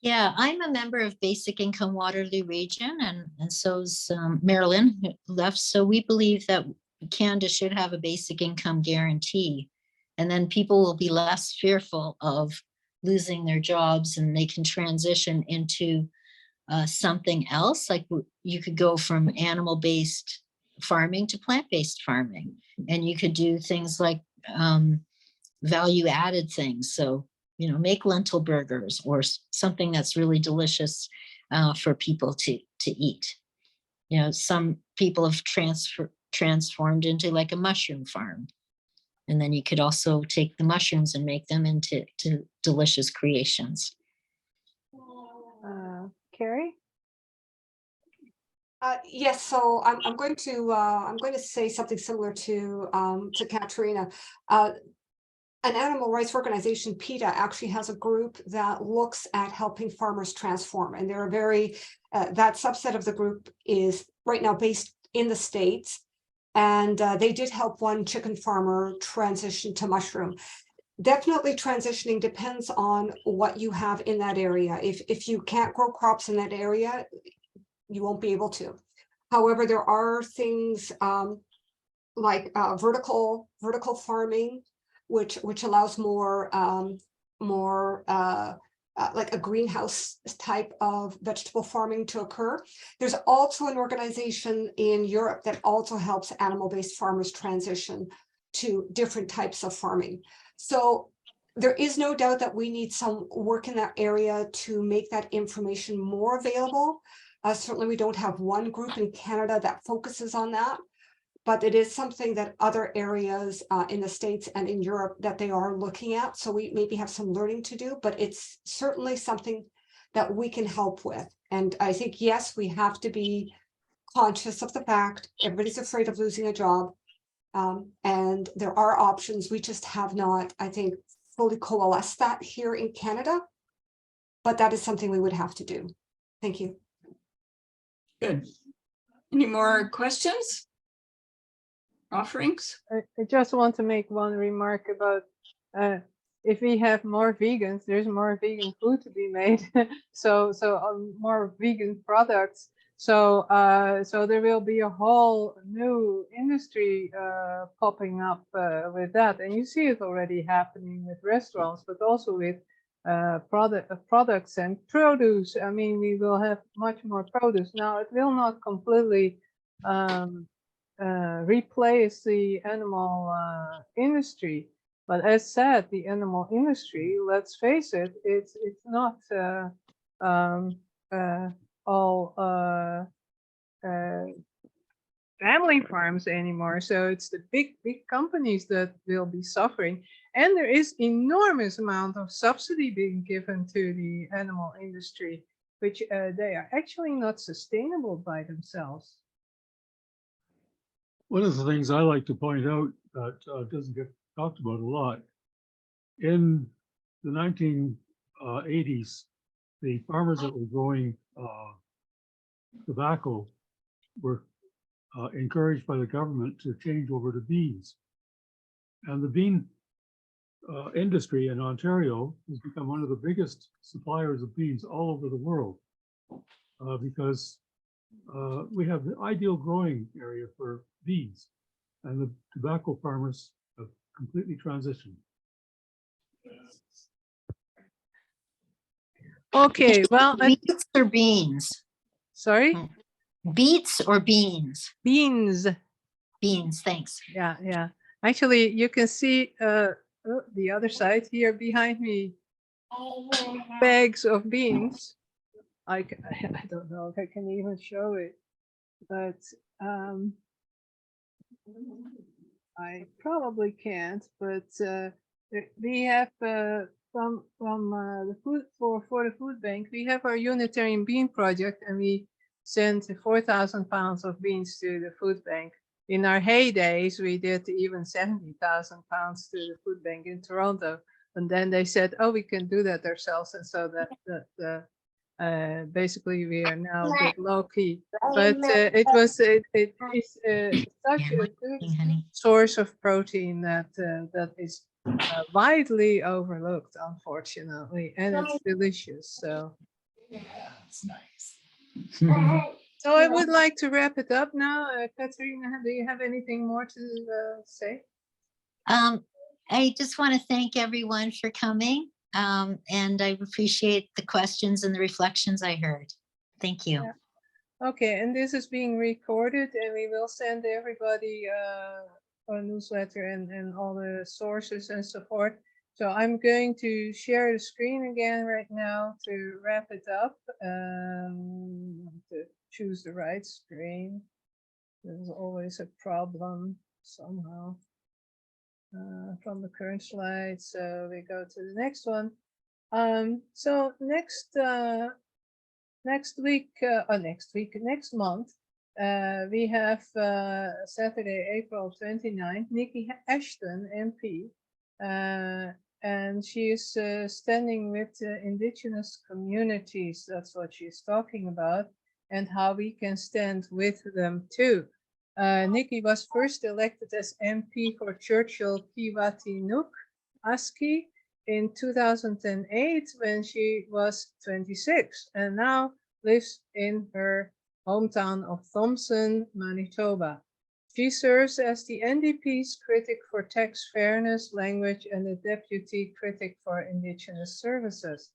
Yeah, I'm a member of Basic Income Waterloo Region, and so's Marilyn, who left. So we believe that Canada should have a basic income guarantee, and then people will be less fearful of losing their jobs, and they can transition into something else. Like you could go from animal-based farming to plant-based farming. And you could do things like value-added things. So, make lentil burgers or something that's really delicious for people to eat. Some people have transformed into like a mushroom farm. And then you could also take the mushrooms and make them into delicious creations. Carrie? Yes, so I'm going to say something similar to Caterina. An animal rights organization, PETA, actually has a group that looks at helping farmers transform, and they're that subset of the group is right now based in the States, and they did help one chicken farmer transition to mushroom. Definitely transitioning depends on what you have in that area. If you can't grow crops in that area, you won't be able to. However, there are things like vertical farming, which allows more like a greenhouse type of vegetable farming to occur. There's also an organization in Europe that also helps animal-based farmers transition to different types of farming. So there is no doubt that we need some work in that area to make that information more available. Certainly we don't have one group in Canada that focuses on that, but it is something that other areas in the States and in Europe that they are looking at. So we maybe have some learning to do, but it's certainly something that we can help with. And I think, yes, we have to be conscious of the fact everybody's afraid of losing a job. And there are options. We just have not, I think, fully coalesced that here in Canada, but that is something we would have to do. Thank you. Good. Any more questions? Offerings? I just want to make one remark about if we have more vegans, there's more vegan food to be made. so more vegan products. So there will be a whole new industry popping up with that, and you see it already happening with restaurants, but also with products and produce. I mean, we will have much more produce. Now, it will not completely replace the animal industry, but as said, the animal industry, let's face it, it's not all family farms anymore. So it's the big companies that will be suffering, and there is enormous amount of subsidy being given to the animal industry, which they are actually not sustainable by themselves. One of the things I like to point out that doesn't get talked about a lot, in the 1980s, the farmers that were growing tobacco were encouraged by the government to change over to beans. And the bean industry in Ontario has become one of the biggest suppliers of beans all over the world because we have the ideal growing area for beans, and the tobacco farmers have completely transitioned. Okay, well, Beets or beans? sorry? Beets or beans? Beans. Beans, thanks. Yeah. Actually, you can see the other side here behind me, bags of beans. I don't know if I can even show it, but I probably can't. But we have from the food for the food bank, we have our Unitarian Bean Project, and we sent 4,000 pounds of beans to the food bank. In our heydays, we did even 70,000 pounds to the food bank in Toronto, and then they said, "Oh, we can do that ourselves," and so that basically we are now a bit low key. But it is such a good source of protein that is widely overlooked, unfortunately, and it's delicious. So Yeah, it's nice. So I would like to wrap it up now. Caterina, do you have anything more to say? I just want to thank everyone for coming, and I appreciate the questions and the reflections I heard. Thank you. Yeah. Okay, and this is being recorded, and we will send everybody a newsletter and all the sources and so forth. So I'm going to share the screen again right now to wrap it up. To choose the right screen. There's always a problem somehow from the current slide. So we go to the next one. So next next month, we have Saturday, April 29th, Nikki Ashton, MP, and she is standing with indigenous communities. That's what she's talking about, and how we can stand with them too. Nikki was first elected as MP for Churchill Kiwatinuk Aski in 2008 when she was 26, and now lives in her hometown of Thompson, Manitoba. She serves as the NDP's critic for tax fairness, language, and the deputy critic for Indigenous services.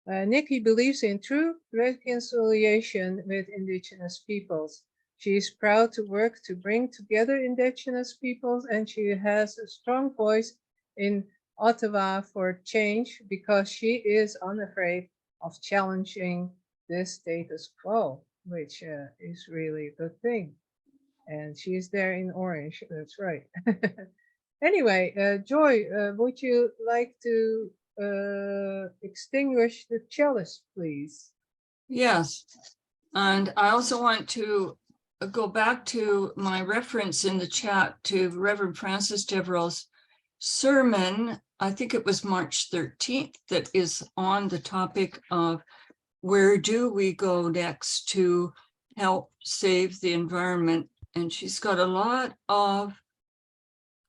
Nikki believes in true reconciliation with Indigenous peoples. She is proud to work to bring together Indigenous peoples, and she has a strong voice in Ottawa for change because she is unafraid of challenging the status quo, which is really a good thing. And she's there in orange, that's right. Anyway, Joy, would you like to extinguish the chalice, please? Yes, and I also want to go back to my reference in the chat to Reverend Francis Deverell's sermon. I think it was March 13th, that is on the topic of where do we go next to help save the environment. And she's got a lot of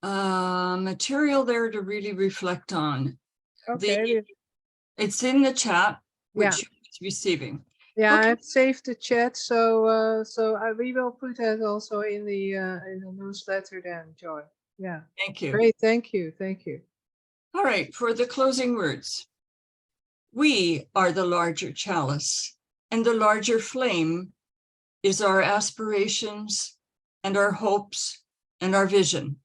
material there to really reflect on. Okay. It's in the chat, which Yeah. you're receiving. Yeah, Okay. I've saved the chat, so we will put that also in the newsletter then, Joy. Yeah. Thank you. Great, thank you, thank you. All right, for the closing words. We are the larger chalice, and the larger flame is our aspirations and our hopes and our vision.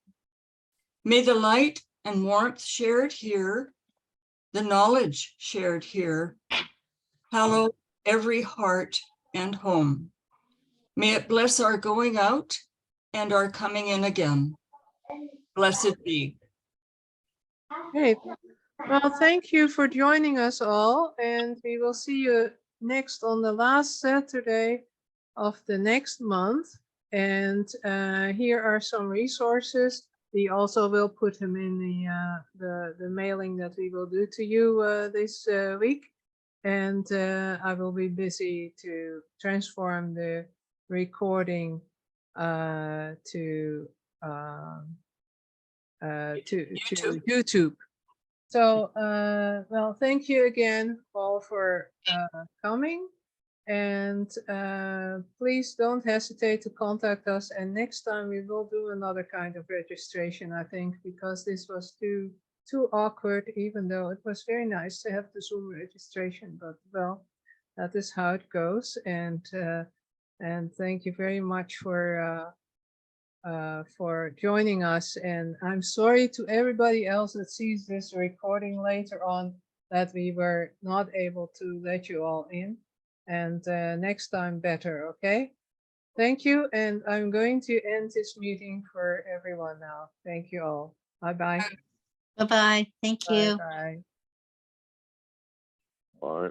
May the light and warmth shared here, the knowledge shared here, hallow every heart and home. May it bless our going out and our coming in again. Blessed be. Great. Well, thank you for joining us all, and we will see you next on the last Saturday of the next month. And here are some resources. We also will put them in the mailing that we will do to you this week. And I will be busy to transform the recording to YouTube. So, well, thank you again all for coming, and please don't hesitate to contact us. And next time we will do another kind of registration, I think, because this was too awkward, even though it was very nice to have the Zoom registration, but well, that is how it goes. And thank you very much for joining us. And I'm sorry to everybody else that sees this recording later on that we were not able to let you all in. And next time better, okay? Thank you. And I'm going to end this meeting for everyone now. Thank you all. Bye-bye. Bye-bye. Thank you. Bye-bye. All right.